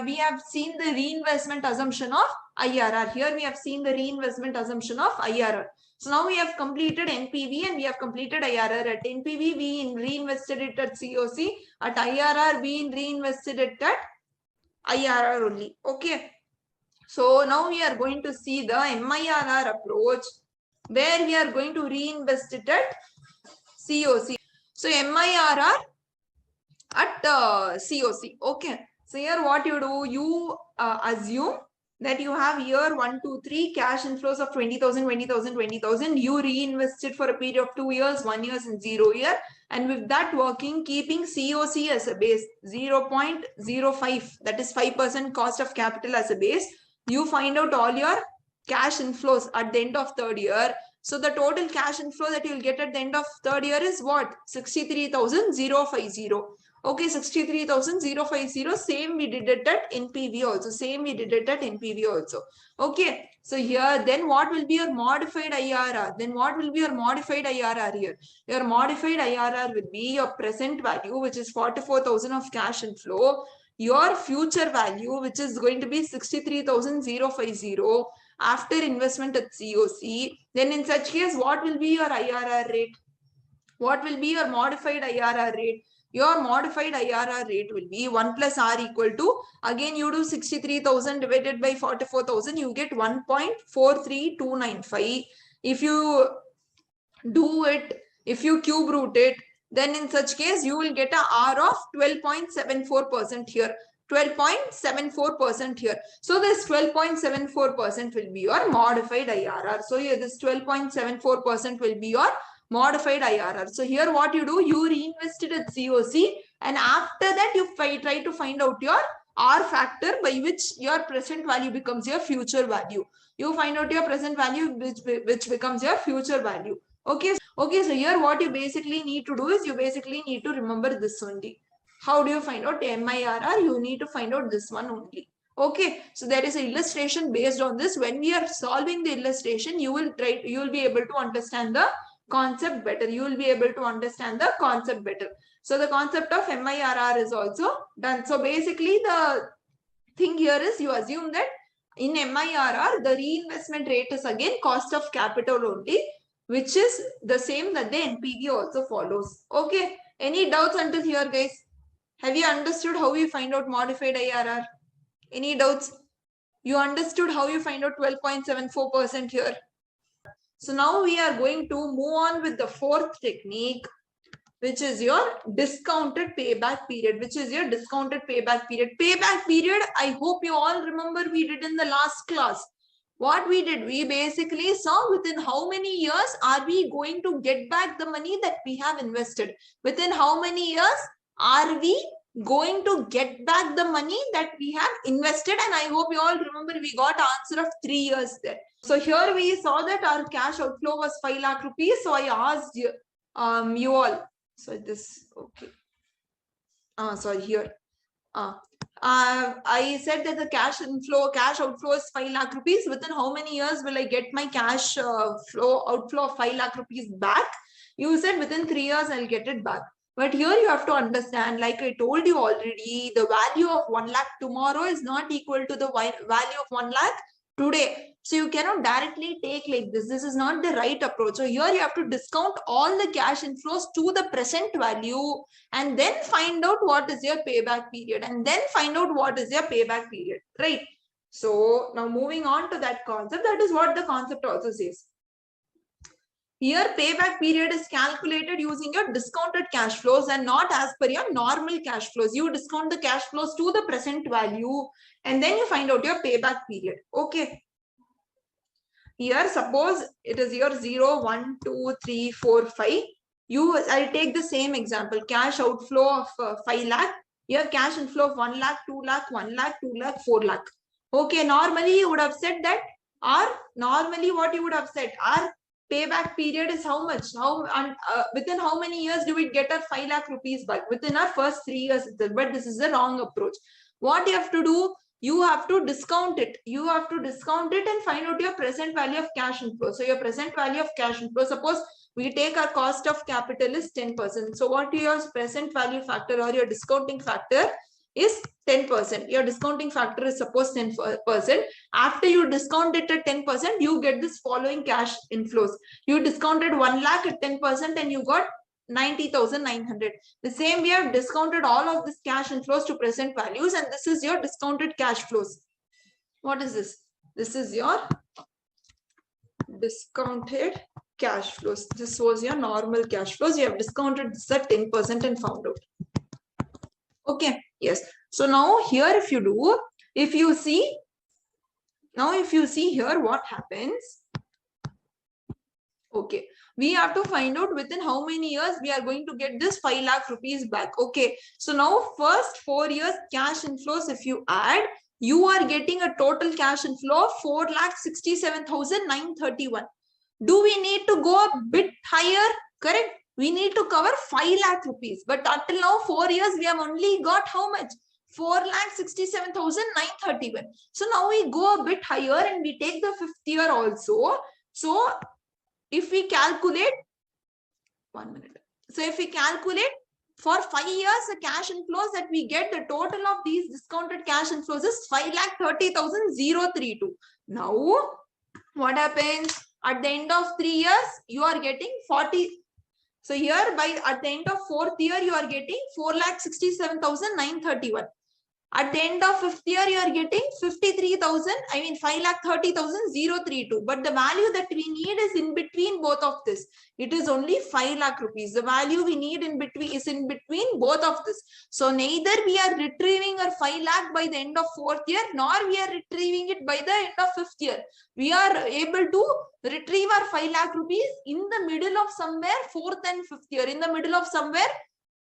we have seen the reinvestment assumption of IRR. Here we have seen the reinvestment assumption of IRR. So now we have completed NPV and we have completed IRR. At NPV, we reinvested it at COC. At IRR, we reinvested it at IRR only. Okay. So now we are going to see the MIRR approach where we are going to reinvest it at COC. So MIRR at COC. Okay. So here what you do, you assume that you have year 1, 2, 3 cash inflows of 20,000, 20,000, 20,000. You reinvest it for a period of 2 years, 1 year and 0 year. And with that working, keeping COC as a base, 0.05, that is 5% cost of capital as a base. You find out all your cash inflows at the end of 3rd year. So the total cash inflow that you will get at the end of 3rd year is what? 63,050. Okay, 63,050. Same we did it at NPV also. Okay, so here then what will be your modified IRR? Then what will be your modified IRR here? Your modified IRR will be your present value, which is 44,000 of cash inflow. Your future value, which is going to be 63,050 after investment at COC. Then in such case, what will be your IRR rate? What will be your modified IRR rate? Your modified IRR rate will be 1 plus R equal to, again you do 63,000 divided by 44,000, you get 1.43295. If you do it, if you cube root it, then in such case you will get a R of 12.74% here. 12.74% here. So this 12.74% will be your modified IRR. So here this 12.74% will be your modified IRR. So here what you do, you reinvested at COC and after that you try to find out your R factor by which your present value becomes your future value. You find out your present value which becomes your future value. Okay, so here what you basically need to do is you basically need to remember this only. How do you find out MIRR? You need to find out this one only. Okay, so there is an illustration based on this. When we are solving the illustration, you will be able to understand the concept better. You will be able to understand the concept better. So the concept of MIRR is also done. So basically the thing here is you assume that in MIRR, the reinvestment rate is again cost of capital only, which is the same that the NPV also follows. Okay, any doubts until here, guys? Have you understood how you find out modified IRR? Any doubts? You understood how you find out 12.74% here? So now we are going to move on with the 4th technique, which is your discounted payback period. Payback period, I hope you all remember we did in the last class. What we did, we basically saw within how many years are we going to get back the money that we have invested. Within how many years are we going to get back the money that we have invested? And I hope you all remember we got answer of 3 years there. So here we saw that our cash outflow was 5 lakh rupees. So I asked you all. So this, okay. Sorry, here. I said that the cash outflow is 5 lakh rupees. Within how many years will I get my cash outflow of 5 lakh rupees back? You said within 3 years I'll get it back. But here you have to understand, like I told you already, the value of 1 lakh tomorrow is not equal to the value of 1 lakh today. So you cannot directly take like this. This is not the right approach. So here you have to discount all the cash inflows to the present value and then find out what is your payback period right? So now moving on to that concept, that is what the concept also says. Here payback period is calculated using your discounted cash flows and not as per your normal cash flows. You discount the cash flows to the present value and then you find out your payback period. Okay. Here suppose it is your 0, 1, 2, 3, 4, 5. I'll take the same example. Cash outflow of 5 lakh. Here cash inflow of 1 lakh, 2 lakh, 1 lakh, 2 lakh, 4 lakh. Okay, normally you would have said that our payback period is how much? Within how many years do we get our 5 lakh rupees back? Within our first 3 years. But this is the wrong approach. What you have to do, you have to discount it. You have to discount it and find out your present value of cash inflow. So your present value of cash inflow, suppose we take our cost of capital is 10%. So what your present value factor or your discounting factor is 10%. Your discounting factor is suppose 10%. After you discount it at 10%, you get this following cash inflows. You discounted 1 lakh at 10% and you got 90,900. The same we have discounted all of this cash inflows to present values, and this is your discounted cash flows. What is this? This is your discounted cash flows. This was your normal cash flows. You have discounted this at 10% and found out. Okay, yes. So now here if you do, if you see here what happens. Okay, we have to find out within how many years we are going to get this 5 lakh rupees back. Okay, so now first 4 years cash inflows, if you add, you are getting a total cash inflow of 4,67,931. Do we need to go a bit higher? Correct. We need to cover 5 lakh rupees. But until now, 4 years, we have only got how much? 4,67,931. So now we go a bit higher and we take the 5th year also. So if we calculate, 1 minute. So if we calculate for 5 years, the cash inflows that we get, the total of these discounted cash inflows is 5,30,032. Now, what happens? At the end of 3 years, you are getting 40. So here at the end of 4th year, you are getting 4,67,931. At the end of 5th year, you are getting 5,30,032. But the value that we need is in between both of this. It is only 5 lakh rupees. The value we need in between is in between both of this. So neither we are retrieving our 5 lakh by the end of 4th year, nor we are retrieving it by the end of 5th year. We are able to retrieve our 5 lakh rupees in the middle of somewhere 4th and 5th year. In the middle of somewhere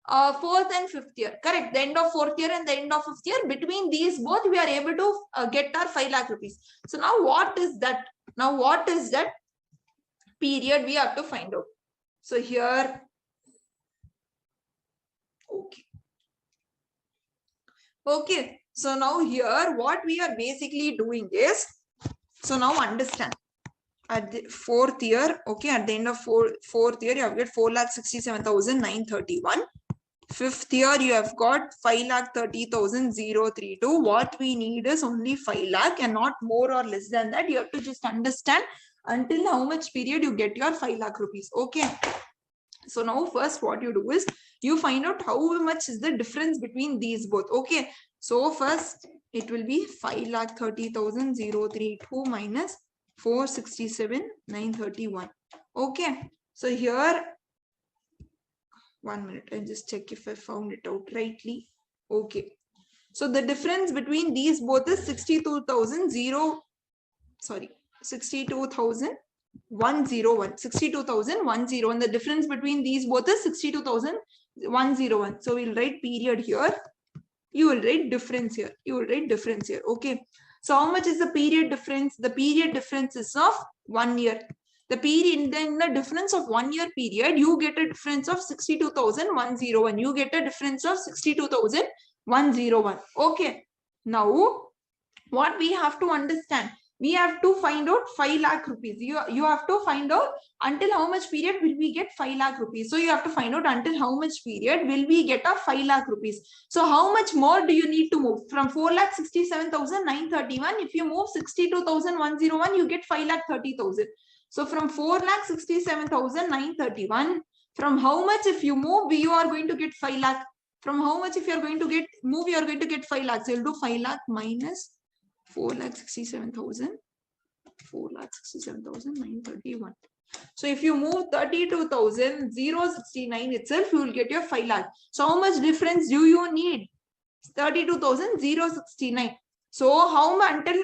4th and 5th year, correct? The end of 4th year and the end of 5th year, between these both we are able to get our 5 lakh rupees. So now what is that? Now what is that period we have to find out? So here, okay. So now here what we are basically doing is, so now understand. At the 4th year, okay, at the end of 4th year, you have got 4,67,931. 5th year, you have got 5,30,032. What we need is only 5 lakh and not more or less than that. You have to just understand until how much period you get your 5 lakh rupees. Okay. So now first what you do is you find out how much is the difference between these both. Okay. So first it will be 5,30,032 minus 467,931. Okay. So here, 1 minute, I'll just check if I found it out rightly. Okay. So the difference between these both is 62,101. 62,101. The difference between these both is 62,101. So we'll write period here. You will write difference here. You will write difference here. Okay. So how much is the period difference? The period difference is of 1 year. The period, then the difference of 1 year period, you get a difference of 62,101. You get a difference of 62,101. Okay. Now, what we have to understand, we have to find out 5 lakh rupees. You have to find out until how much period will we get 5 lakh rupees. So you have to find out until how much period will we get a 5 lakh rupees. So how much more do you need to move? From 4,67,931, if you move 62,101, you get 5,30,000. So from 4,67,931, from how much if you move, you are going to get 5 lakh. From how much if you are going to get move, you are going to get 5 lakhs. So you'll do 5 lakh minus 4,67,000. 4,67,931. So if you move 32,069 itself, you will get your 5 lakh. So how much difference do you need? 32,069. So how much until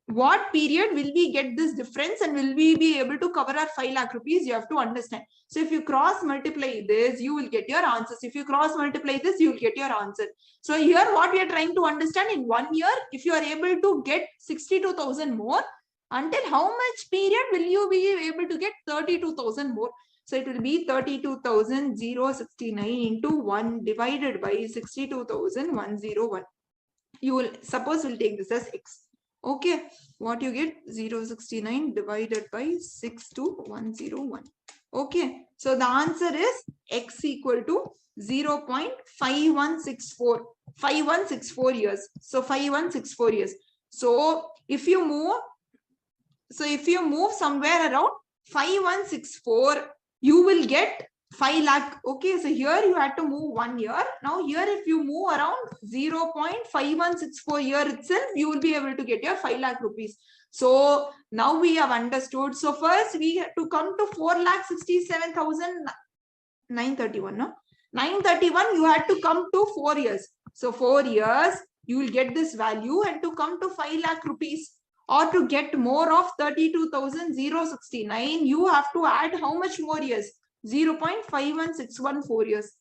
what period will we get this difference and will we be able to cover our 5 lakh rupees? You have to understand. So if you cross multiply this, you will get your answers. If you cross multiply this, you will get your answer. So here what we are trying to understand, in 1 year, if you are able to get 62,000 more, until how much period will you be able to get 32,000 more? So it will be 32,069 into 1 divided by 62,101. You will suppose we'll take this as x. Okay, what you get 069 divided by 62101. Okay, so the answer is x equal to 0.5164 years. So 5164 years. So if you move somewhere around 5164, you will get 5 lakh. Okay, so here you had to move 1 year. Now here if you move around 0.5164 year itself, you will be able to get your 5 lakh rupees. So now we have understood. So first we have to come to 4,67,931. No? 931 you had to come to 4 years. So 4 years you will get this value, and to come to 5 lakh rupees or to get more of 32,069, you have to add how much more years? 0.51614 years.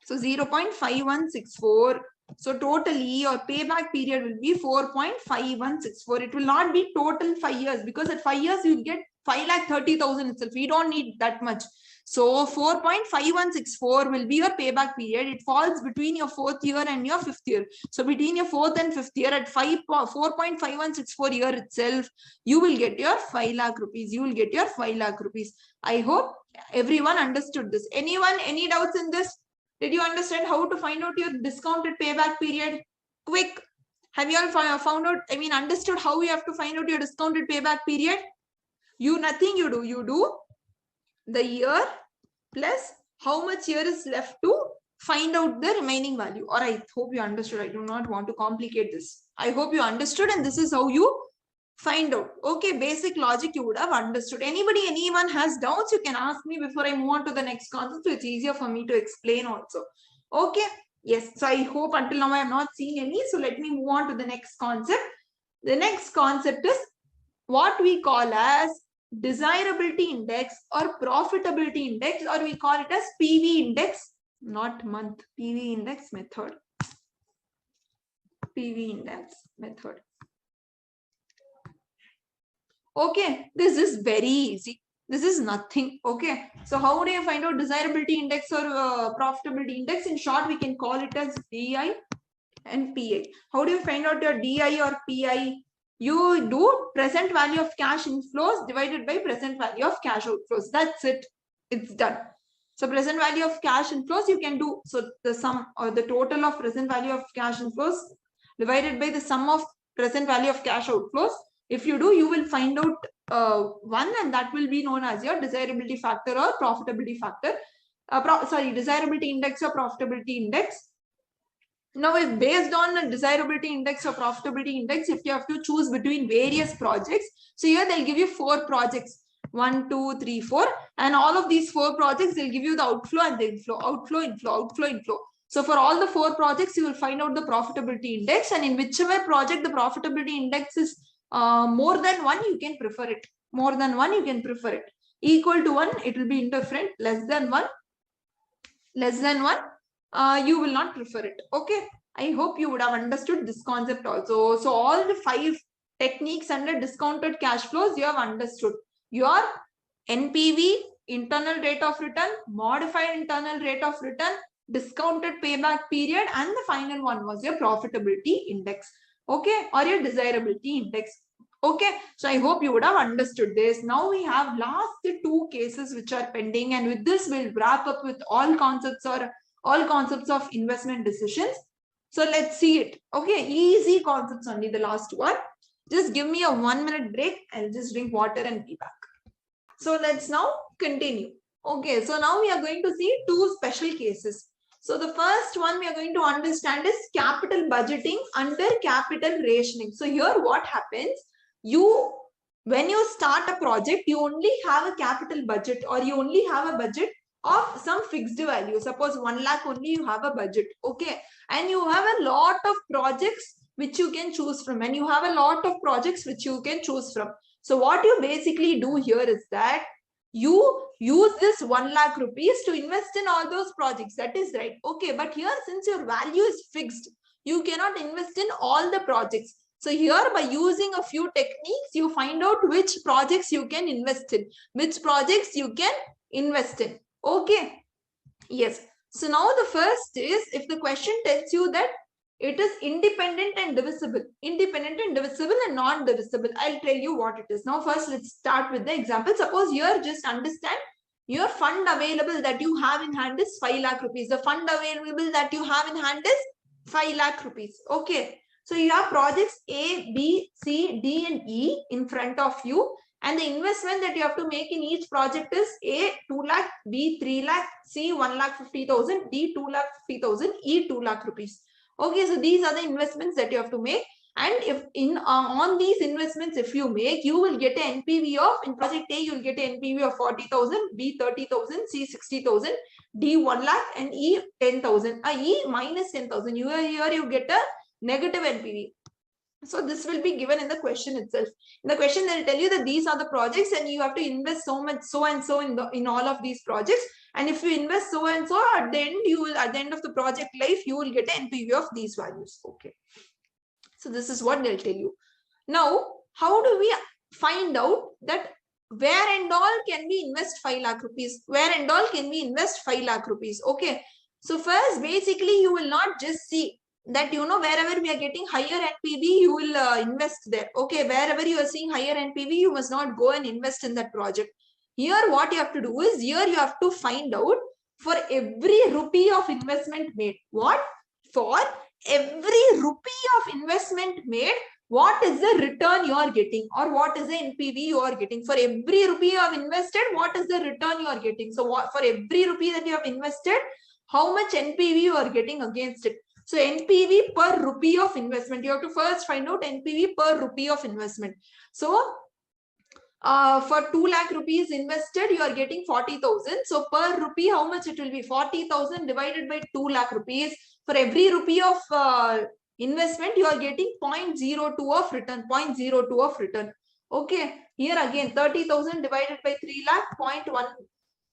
So 0.5164. So totally your payback period will be 4.5164. It will not be total 5 years, because at 5 years you get 5,30,000 itself. We don't need that much. So 4.5164 will be your payback period. It falls between your 4th year and your 5th year. So between your 4th and 5th year, at 4.5164 year itself, you will get your 5 lakh rupees. You will get your 5 lakh rupees. I hope everyone understood this. Anyone, any doubts in this? Did you understand how to find out your discounted payback period? Quick. Have you all found out, understood how you have to find out your discounted payback period? Nothing you do. You do the year plus how much year is left to find out the remaining value. Or I hope you understood. I do not want to complicate this. I hope you understood, and this is how you find out. Okay, basic logic you would have understood. Anyone has doubts, you can ask me before I move on to the next concept, so it's easier for me to explain also. Okay, yes, so I hope until now I have not seen any. So let me move on to the next concept. The next concept is what we call as desirability index or profitability index, or we call it as PV index, not month, PV index method. PV index method. Okay, this is very easy. This is nothing. Okay, so how do you find out desirability index or profitability index? In short, we can call it as DI and PI. How do you find out your DI or PI? You do present value of cash inflows divided by present value of cash outflows. That's it. It's done. So present value of cash inflows you can do. So the sum or the total of present value of cash inflows divided by the sum of present value of cash outflows. If you do, you will find out one, and that will be known as your desirability factor or profitability factor. Desirability index or profitability index. Now, if based on a desirability index or profitability index, if you have to choose between various projects, so here they'll give you 4 projects, 1, 2, 3, 4, and all of these 4 projects, they'll give you the outflow and the inflow, outflow, inflow, outflow, inflow. So for all the 4 projects, you will find out the profitability index, and in whichever project the profitability index is more than 1, you can prefer it. More than 1, you can prefer it. Equal to 1, it will be indifferent. Less than 1, you will not prefer it. Okay, I hope you would have understood this concept also. So all the 5 techniques under discounted cash flows you have understood. Your NPV, internal rate of return, modified internal rate of return, discounted payback period, and the final one was your profitability index. Okay, or your desirability index. Okay, so I hope you would have understood this. Now we have last 2 cases which are pending, and with this we'll wrap up with all concepts of investment decisions. So let's see it. Okay, easy concepts only, the last one. Just give me a 1-minute break. I'll just drink water and be back. So let's now continue. Okay, so now we are going to see 2 special cases. So the first one we are going to understand is capital budgeting under capital rationing. So here what happens? When you start a project, you only have a capital budget, or you only have a budget of some fixed value. Suppose 1 lakh only you have a budget. Okay, and you have a lot of projects which you can choose from, and you have a lot of projects which you can choose from. So what you basically do here is that you use this 1 lakh rupees to invest in all those projects. That is right. Okay, but here since your value is fixed, you cannot invest in all the projects. So here by using a few techniques, you find out which projects you can invest in, which projects you can invest in. Okay. Yes. So now the first is, if the question tells you that It is independent and divisible. Independent and divisible and non-divisible. I'll tell you what it is. Now, first, let's start with the example. Suppose here, just understand your fund available that you have in hand is 5 lakh rupees. The fund available that you have in hand is 5 lakh rupees. Okay. So you have projects A, B, C, D, and E in front of you. And the investment that you have to make in each project is A, 2 lakh, B, 3 lakh, C, 1 lakh 50,000, D, 2 lakh 50,000, E, 2 lakh rupees. Okay, so these are the investments that you have to make. And if on these investments, if you make, you will get an NPV of, in project A, you will get an NPV of 40,000, B 30,000, C 60,000, D 1 lakh, and E 10,000. E minus 10,000. Here you get a negative NPV. So this will be given in the question itself. In the question, they will tell you that these are the projects and you have to invest so much, so and so in all of these projects. And if you invest so and so, at the end, you will, at the end of the project life, you will get an NPV of these values. Okay. So this is what they'll tell you. Now, how do we find out that where and all can we invest 5 lakh rupees? Where and all can we invest 5 lakh rupees? Okay. So first, basically, you will not just see that, you know, wherever we are getting higher NPV, you will invest there. Okay, wherever you are seeing higher NPV, you must not go and invest in that project. Here, what you have to do is, here you have to find out for every rupee of investment made. What? For every rupee of investment made, what is the return you are getting, or what is the NPV you are getting? For every rupee you have invested, what is the return you are getting? So what, for every rupee that you have invested, how much NPV you are getting against it? So NPV per rupee of investment. You have to first find out NPV per rupee of investment. So for 2 lakh rupees invested, you are getting 40,000. So per rupee, how much it will be? 40,000 divided by 2 lakh rupees. For every rupee of investment, you are getting 0.02 of return. 0.02 of return. Okay. Here again, 30,000 divided by 3 lakh,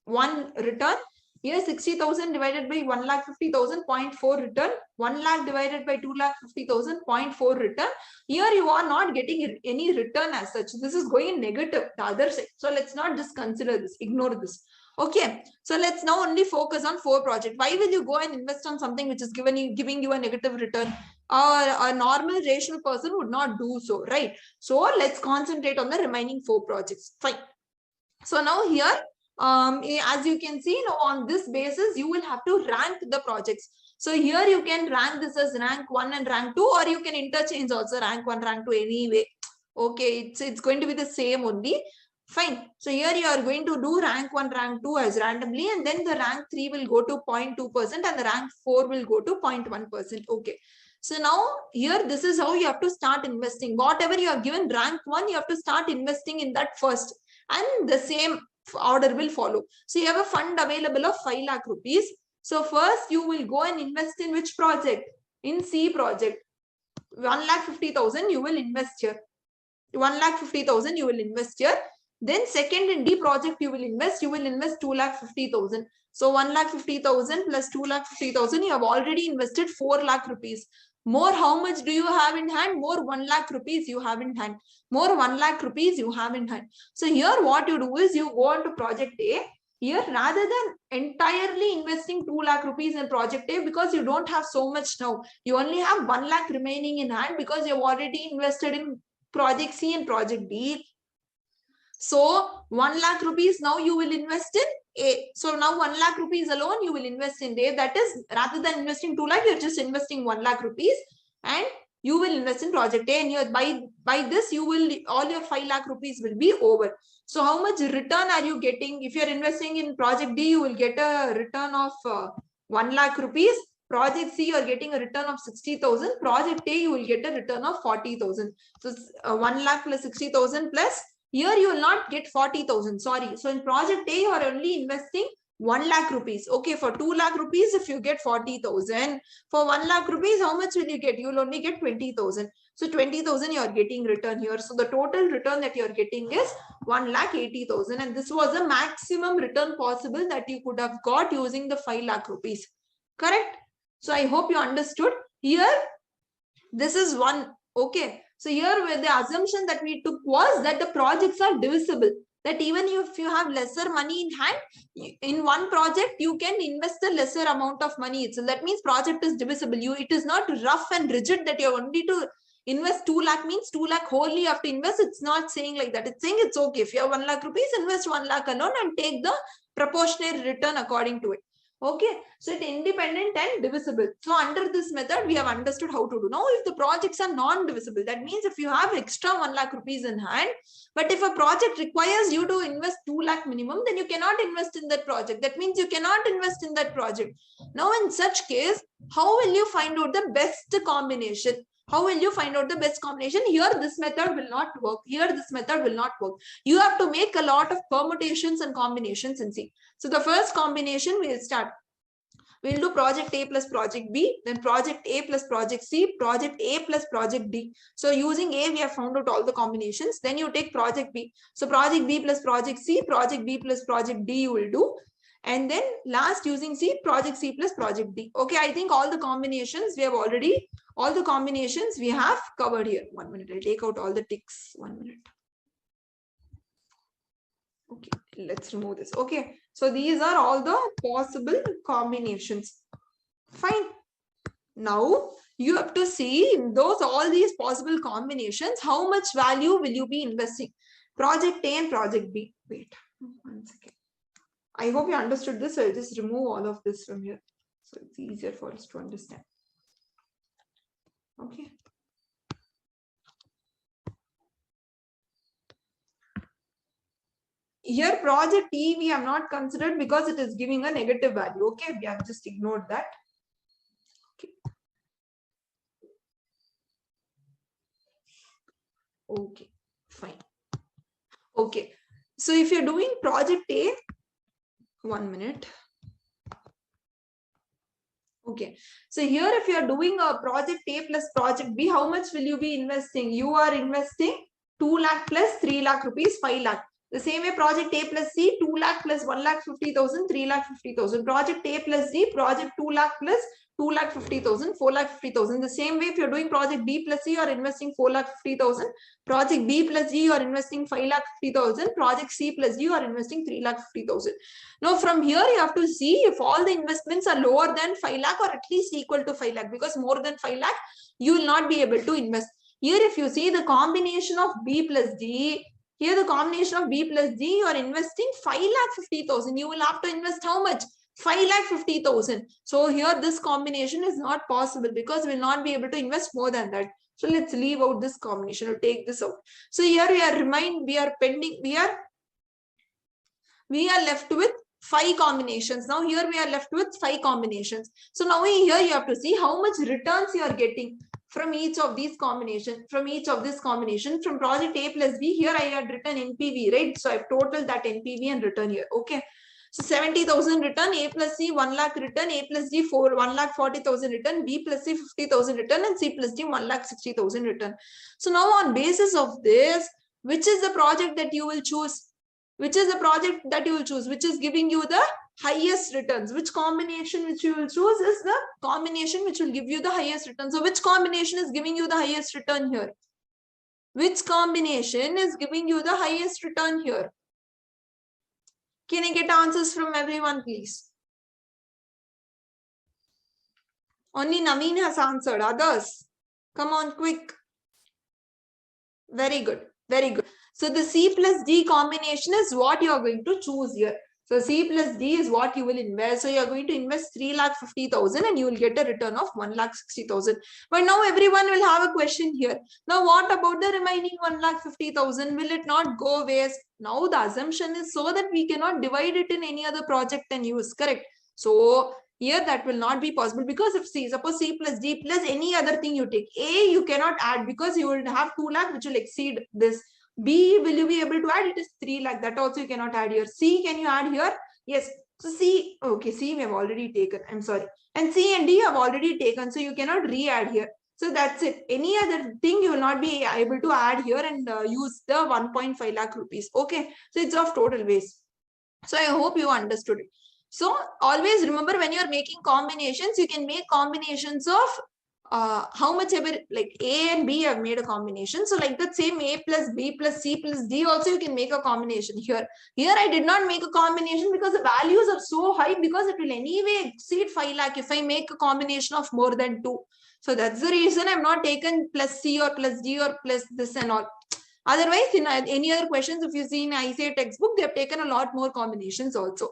0.11 return. Here 60,000 divided by 1,50,000, 0.4 return. 1 lakh divided by 2,50,000, 0.4 return. Here you are not getting any return as such. This is going in negative, the other side. So let's not just consider this, ignore this. Okay, so let's now only focus on 4 projects. Why will you go and invest on something which is giving you a negative return? A normal rational person would not do so, right? So let's concentrate on the remaining 4 projects. Fine. So now here, as you can see, now on this basis, you will have to rank the projects. So here you can rank this as rank 1 and rank 2, or you can interchange also rank 1, rank 2 anyway. Okay, it's going to be the same only. Fine. So here you are going to do rank 1, rank 2 as randomly, and then the rank 3 will go to 0.2% and the rank 4 will go to 0.1%. Okay. So now here, this is how you have to start investing. Whatever you have given rank 1, you have to start investing in that first. And the same order will follow. So you have a fund available of 5 lakh rupees. So first you will go and invest in which project? In C project. 1,50,000 you will invest here. 1,50,000 you will invest here. Then second in D project you will invest 2,50,000. So 1,50,000 plus 2,50,000, you have already invested 4 lakh rupees. More, how much do you have in hand? More 1 lakh rupees you have in hand. More 1 lakh rupees you have in hand. So here what you do is you go on to project A. Here, rather than entirely investing 2 lakh rupees in project A, because you don't have so much now, you only have 1 lakh remaining in hand because you have already invested in project C and project D. So 1 lakh rupees now you will invest in A. So now 1 lakh rupees alone you will invest in A. That is, rather than investing 2 lakh, you're just investing 1 lakh rupees and you will invest in project A. And by this, you will, all your 5 lakh rupees will be over. So how much return are you getting? If you're investing in project D, you will get a return of 1 lakh rupees. Project C, you're getting a return of 60,000. Project A, you will get a return of 40,000. So 1 lakh plus 60,000 plus, here you will not get 40,000. Sorry. So in project A, you are only investing 1 lakh rupees. Okay, for 2 lakh rupees, if you get 40,000, for 1 lakh rupees, how much will you get? You will only get 20,000. So 20,000 you are getting return here. So the total return that you are getting is 1,80,000. And this was the maximum return possible that you could have got using the 5 lakh rupees. Correct? So I hope you understood. Here, this is one. Okay. So here where the assumption that we took was that the projects are divisible. that even if you have lesser money in hand, in one project, you can invest a lesser amount of money. So that means project is divisible. It is not rough and rigid that you're only to invest 2 lakh means 2 lakh wholly you have to invest. It's not saying like that. It's saying it's okay. If you have 1 lakh rupees, invest 1 lakh alone and take the proportionate return according to it. Okay, so it's independent and divisible. So under this method, we have understood how to do. Now, if the projects are non-divisible, that means if you have extra 1 lakh rupees in hand, but if a project requires you to invest 2 lakh minimum, then you cannot invest in that project. That means you cannot invest in that project. Now, in such case, how will you find out the best combination? How will you find out the best combination? Here, this method will not work. Here, this method will not work. You have to make a lot of permutations and combinations and see. So the first combination we'll start. We'll do project A plus project B, then project A plus project C, project A plus project D. So using A, we have found out all the combinations. Then you take project B. So project B plus project C, project B plus project D you will do. And then last using C, project C plus project D. Okay, I think all the combinations we have already, all the combinations we have covered here. 1 minute, I'll take out all the ticks. 1 minute. Okay, let's remove this. Okay, so these are all the possible combinations. Fine. Now you have to see in those all these possible combinations, how much value will you be investing? Project A and project B. Wait 1 second. I hope you understood this. I'll just remove all of this from here, so it's easier for us to understand. Okay. Here project E we have not considered because it is giving a negative value. Okay, we have just ignored that. Okay. Okay, fine. Okay, so if you're doing project A, 1 minute. Okay, so here if you are doing a project A plus project B, how much will you be investing? You are investing 2 lakh plus 3 lakh rupees, 5 lakh. The same way project A plus C, 2 lakh plus 1 lakh 50,000, 3 lakh 50,000. Project A plus D, project 2 lakh plus 2 lakh 50,000, 4 lakh 50,000. The same way if you're doing project B plus C, you are investing 4 lakh 50,000. Project B plus D, you are investing 5 lakh 50,000. Project C plus D, you are investing 3 lakh 50,000. Now from here you have to see if all the investments are lower than 5 lakh or at least equal to 5 lakh, because more than 5 lakh, you will not be able to invest. Here if you see the combination of B plus D, here the combination of B plus D, you are investing 5 lakh 50,000. You will have to invest how much? 5 lakh 50,000. So here this combination is not possible because we will not be able to invest more than that. So let's leave out this combination or take this out. So here we are left with 5 combinations. Now here we are left with 5 combinations. So now here you have to see how much returns you are getting from each of these combinations, from each of this combination. From project A plus B, here I had written NPV, right? So I've totaled that NPV and written here. Okay. So 70,000 return, A plus C 1 lakh return, A plus D 1 lakh 40,000 return, B plus C 50,000 return, and C plus D 1 lakh 60,000 return. So now on basis of this, which is the project that you will choose? Which is the project that you will choose, which is giving you the highest returns? Which combination which you will choose is the combination which will give you the highest return. So which combination is giving you the highest return here? Which combination is giving you the highest return here? Can I get answers from everyone, please? Only Naveen has answered. Others, come on, quick. Very good. Very good. So the C plus D combination is what you are going to choose here. So C plus D is what you will invest. So you are going to invest 3 lakh 50,000 and you will get a return of 1 lakh 60,000. But now everyone will have a question here. Now what about the remaining 1 lakh 50,000? Will it not go waste? Now the assumption is so that we cannot divide it in any other project and use, correct? So here that will not be possible because if suppose C plus D plus any other thing you take, A you cannot add because you will have 2 lakh which will exceed this. B, will you be able to add? It is 3 lakh. That also you cannot add here. C, can you add here? Yes. So C, okay, C we have already taken. I'm sorry. And C and D have already taken. So you cannot re-add here. So that's it. Any other thing you will not be able to add here and use the 1.5 lakh rupees. Okay. So it's of total waste. So I hope you understood it. So always remember when you're making combinations, you can make combinations of how much ever, like A and B have made a combination. So like that same A plus B plus C plus D also you can make a combination here. Here I did not make a combination because the values are so high, because it will anyway exceed 5 lakh if I make a combination of more than 2. So that's the reason I've not taken plus C or plus D or plus this and all. Otherwise, in any other questions, if you see in ICA textbook, they have taken a lot more combinations also.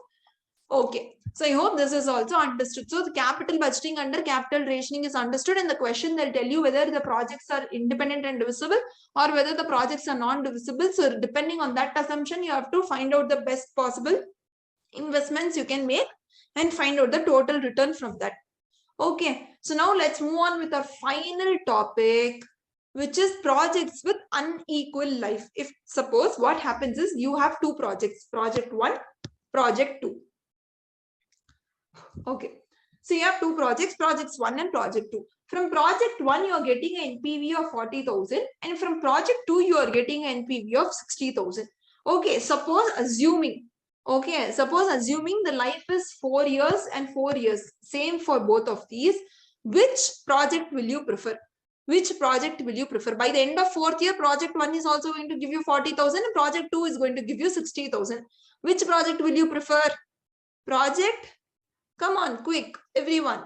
Okay, so I hope this is also understood. So the capital budgeting under capital rationing is understood, and the question they'll tell you whether the projects are independent and divisible or whether the projects are non-divisible. So depending on that assumption, you have to find out the best possible investments you can make and find out the total return from that. Okay, so now let's move on with our final topic, which is projects with unequal life. If suppose what happens is you have two projects, project 1, project 2. Okay, so you have two projects, projects 1 and project 2. From project 1, you are getting an NPV of 40,000, and from project 2, you are getting an NPV of 60,000. Okay, suppose assuming the life is 4 years and 4 years, same for both of these. Which project will you prefer? Which project will you prefer? By the end of 4th year, project 1 is also going to give you 40,000 and project 2 is going to give you 60,000. Which project will you prefer? Project? Come on, quick, everyone.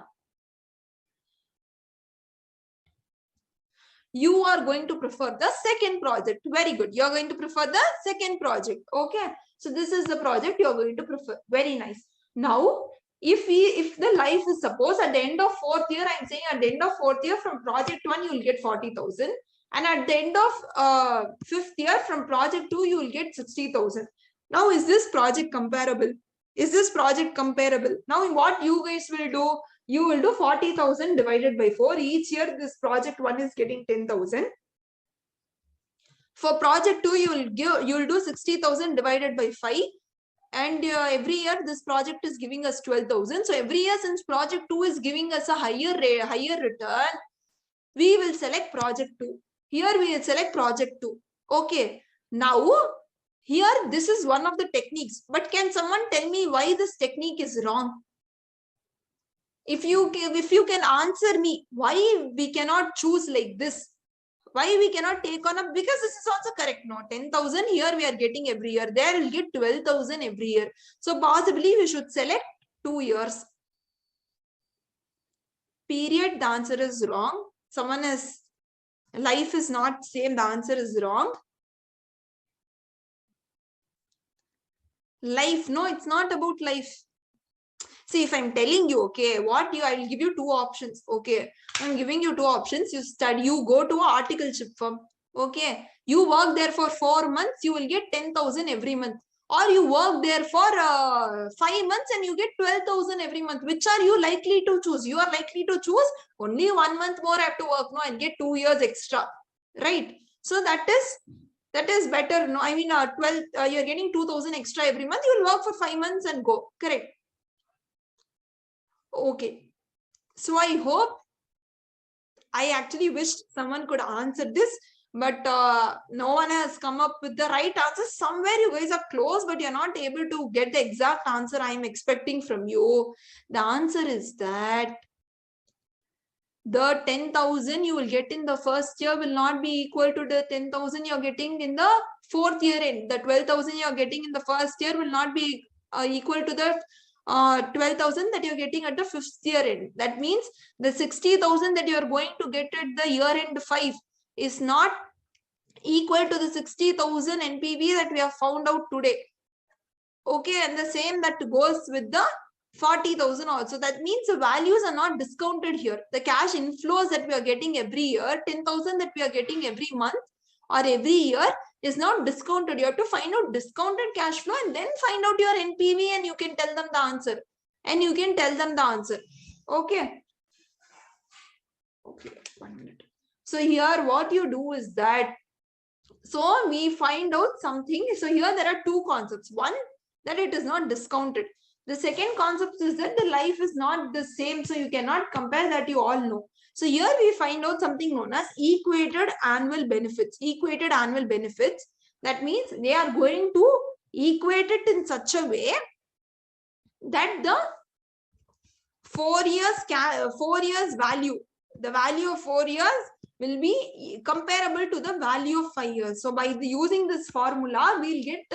You are going to prefer the second project. Very good. You are going to prefer the second project. Okay. So this is the project you are going to prefer. Very nice. Now, if the life is, suppose at the end of 4th year, I'm saying at the end of 4th year from project 1, you will get 40,000. And at the end of 5th year from project 2, you will get 60,000. Now, is this project comparable? Is this project comparable? Now, what you guys will do? You will do 40,000 divided by 4. Each year, this project 1 is getting 10,000. For project 2, you will do 60,000 divided by 5. And every year, this project is giving us 12,000. So every year, since project 2 is giving us a higher return, we will select project 2. Here, we will select project 2. Okay. Now, here, this is one of the techniques. But can someone tell me why this technique is wrong? If you can answer me, why we cannot choose like this? Why we cannot take on a, because this is also correct. No, 10,000 here we are getting every year. There we'll get 12,000 every year. So possibly we should select 2 years. Period. The answer is wrong. Someone has, life is not same. The answer is wrong. Life. No, it's not about life. See, if I'm telling you, okay, I will give you 2 options. Okay, I'm giving you 2 options. You study, you go to an articleship firm. Okay, you work there for 4 months, you will get 10,000 every month. Or you work there for 5 months and you get 12,000 every month. Which are you likely to choose? You are likely to choose only 1 month more I have to work, no, and get 2 years extra, right? So that is better. No, I mean, you're getting 2,000 extra every month. You will work for 5 months and go. Correct. Okay, so I hope, I actually wished someone could answer this, but no one has come up with the right answer. Somewhere you guys are close, but you're not able to get the exact answer I'm expecting from you. The answer is that the 10,000 you will get in the first year will not be equal to the 10,000 you're getting in the 4th year end. The 12,000 you're getting in the first year will not be equal to the 12,000 that you're getting at the 5th year end. That means the 60,000 that you're going to get at the year end 5 is not equal to the 60,000 NPV that we have found out today. Okay, and the same that goes with the 40,000 also. That means the values are not discounted here. The cash inflows that we are getting every year, 10,000 that we are getting every month or every year, is not discounted. You have to find out discounted cash flow and then find out your NPV and you can tell them the answer. Okay. Okay, 1 minute. So here what you do is that, so we find out something. So here there are 2 concepts. One, that it is not discounted. The second concept is that the life is not the same. So you cannot compare, that you all know. So here we find out something known as equated annual benefits. Equated annual benefits. That means they are going to equate it in such a way that the 4 years value the value of 4 years will be comparable to the value of 5 years. So by using this formula, we'll get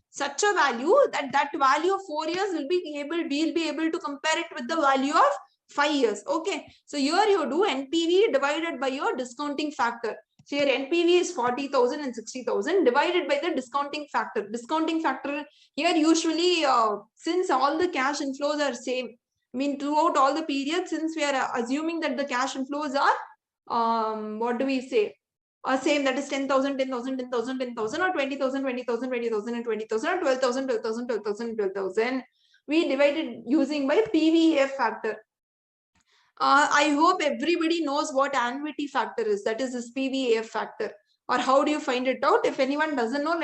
such a value that value of 4 years we'll be able to compare it with the value of 5 years. Okay, so here you do NPV divided by your discounting factor. So your NPV is 40,000 and 60,000 divided by the discounting factor. Discounting factor here usually, since all the cash inflows are same, I mean throughout all the periods, since we are assuming that the cash inflows are, what do we say? Same, that is 10,000, 10,000, 10,000, 10,000, or 20,000, 20,000, 20,000, and 20,000, or 12,000, 12,000, 12,000, 12,000. We divided using by PVF factor. I hope everybody knows what annuity factor is. That is this PVF factor. Or how do you find it out? If anyone doesn't know,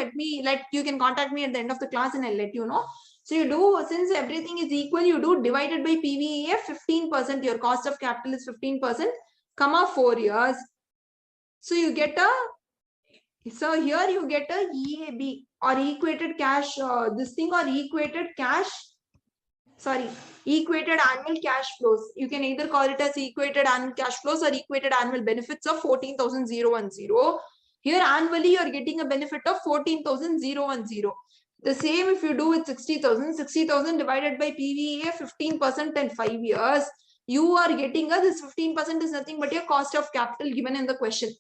you can contact me at the end of the class and I'll let you know. So you do, since everything is equal, you do divided by PVF 15%. Your cost of capital is 15%, comma 4 years. So you get so here you get a EAB or equated cash, or equated annual cash flows. You can either call it as equated annual cash flows or equated annual benefits of 14,010. Here annually you are getting a benefit of 14,010. The same if you do with 60,000 divided by PVA 15% and 5 years, you are getting this 15% is nothing but your cost of capital given in the question.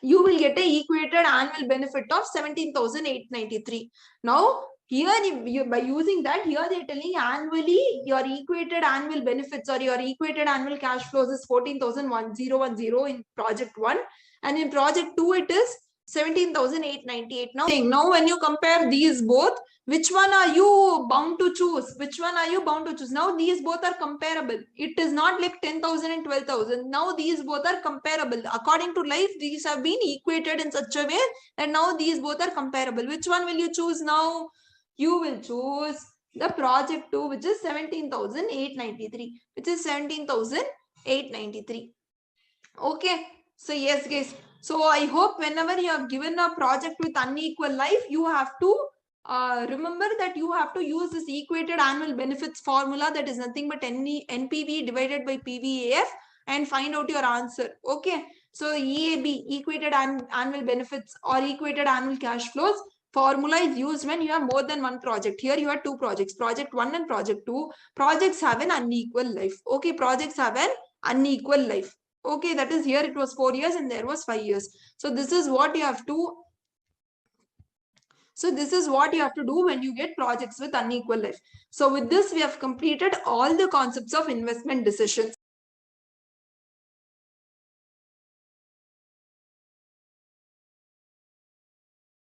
You will get a equated annual benefit of 17,893. Now here by using that, here they're telling annually your equated annual benefits or your equated annual cash flows is 14,1010 in project 1, and in project 2 it is 17,898. Now when you compare these both, which one are you bound to choose? Now these both are comparable. It is not like 10,000 and 12,000. Now these both are comparable. According to life, these have been equated in such a way that now these both are comparable. Which one will you choose now? You will choose the project 2, which is 17,893. Okay. So yes, guys. So I hope whenever you have given a project with unequal life, you have to remember that you have to use this equated annual benefits formula, that is nothing but NPV divided by PVAF, and find out your answer. Okay. So EAB, equated annual benefits or equated annual cash flows formula is used when you have more than one project. Here you have 2 projects, project 1 and project 2. Projects have an unequal life. Okay, projects have an unequal life. Okay, that is here it was 4 years and there was 5 years. So this is what you have to do when you get projects with unequal life. So with this, we have completed all the concepts of investment decisions.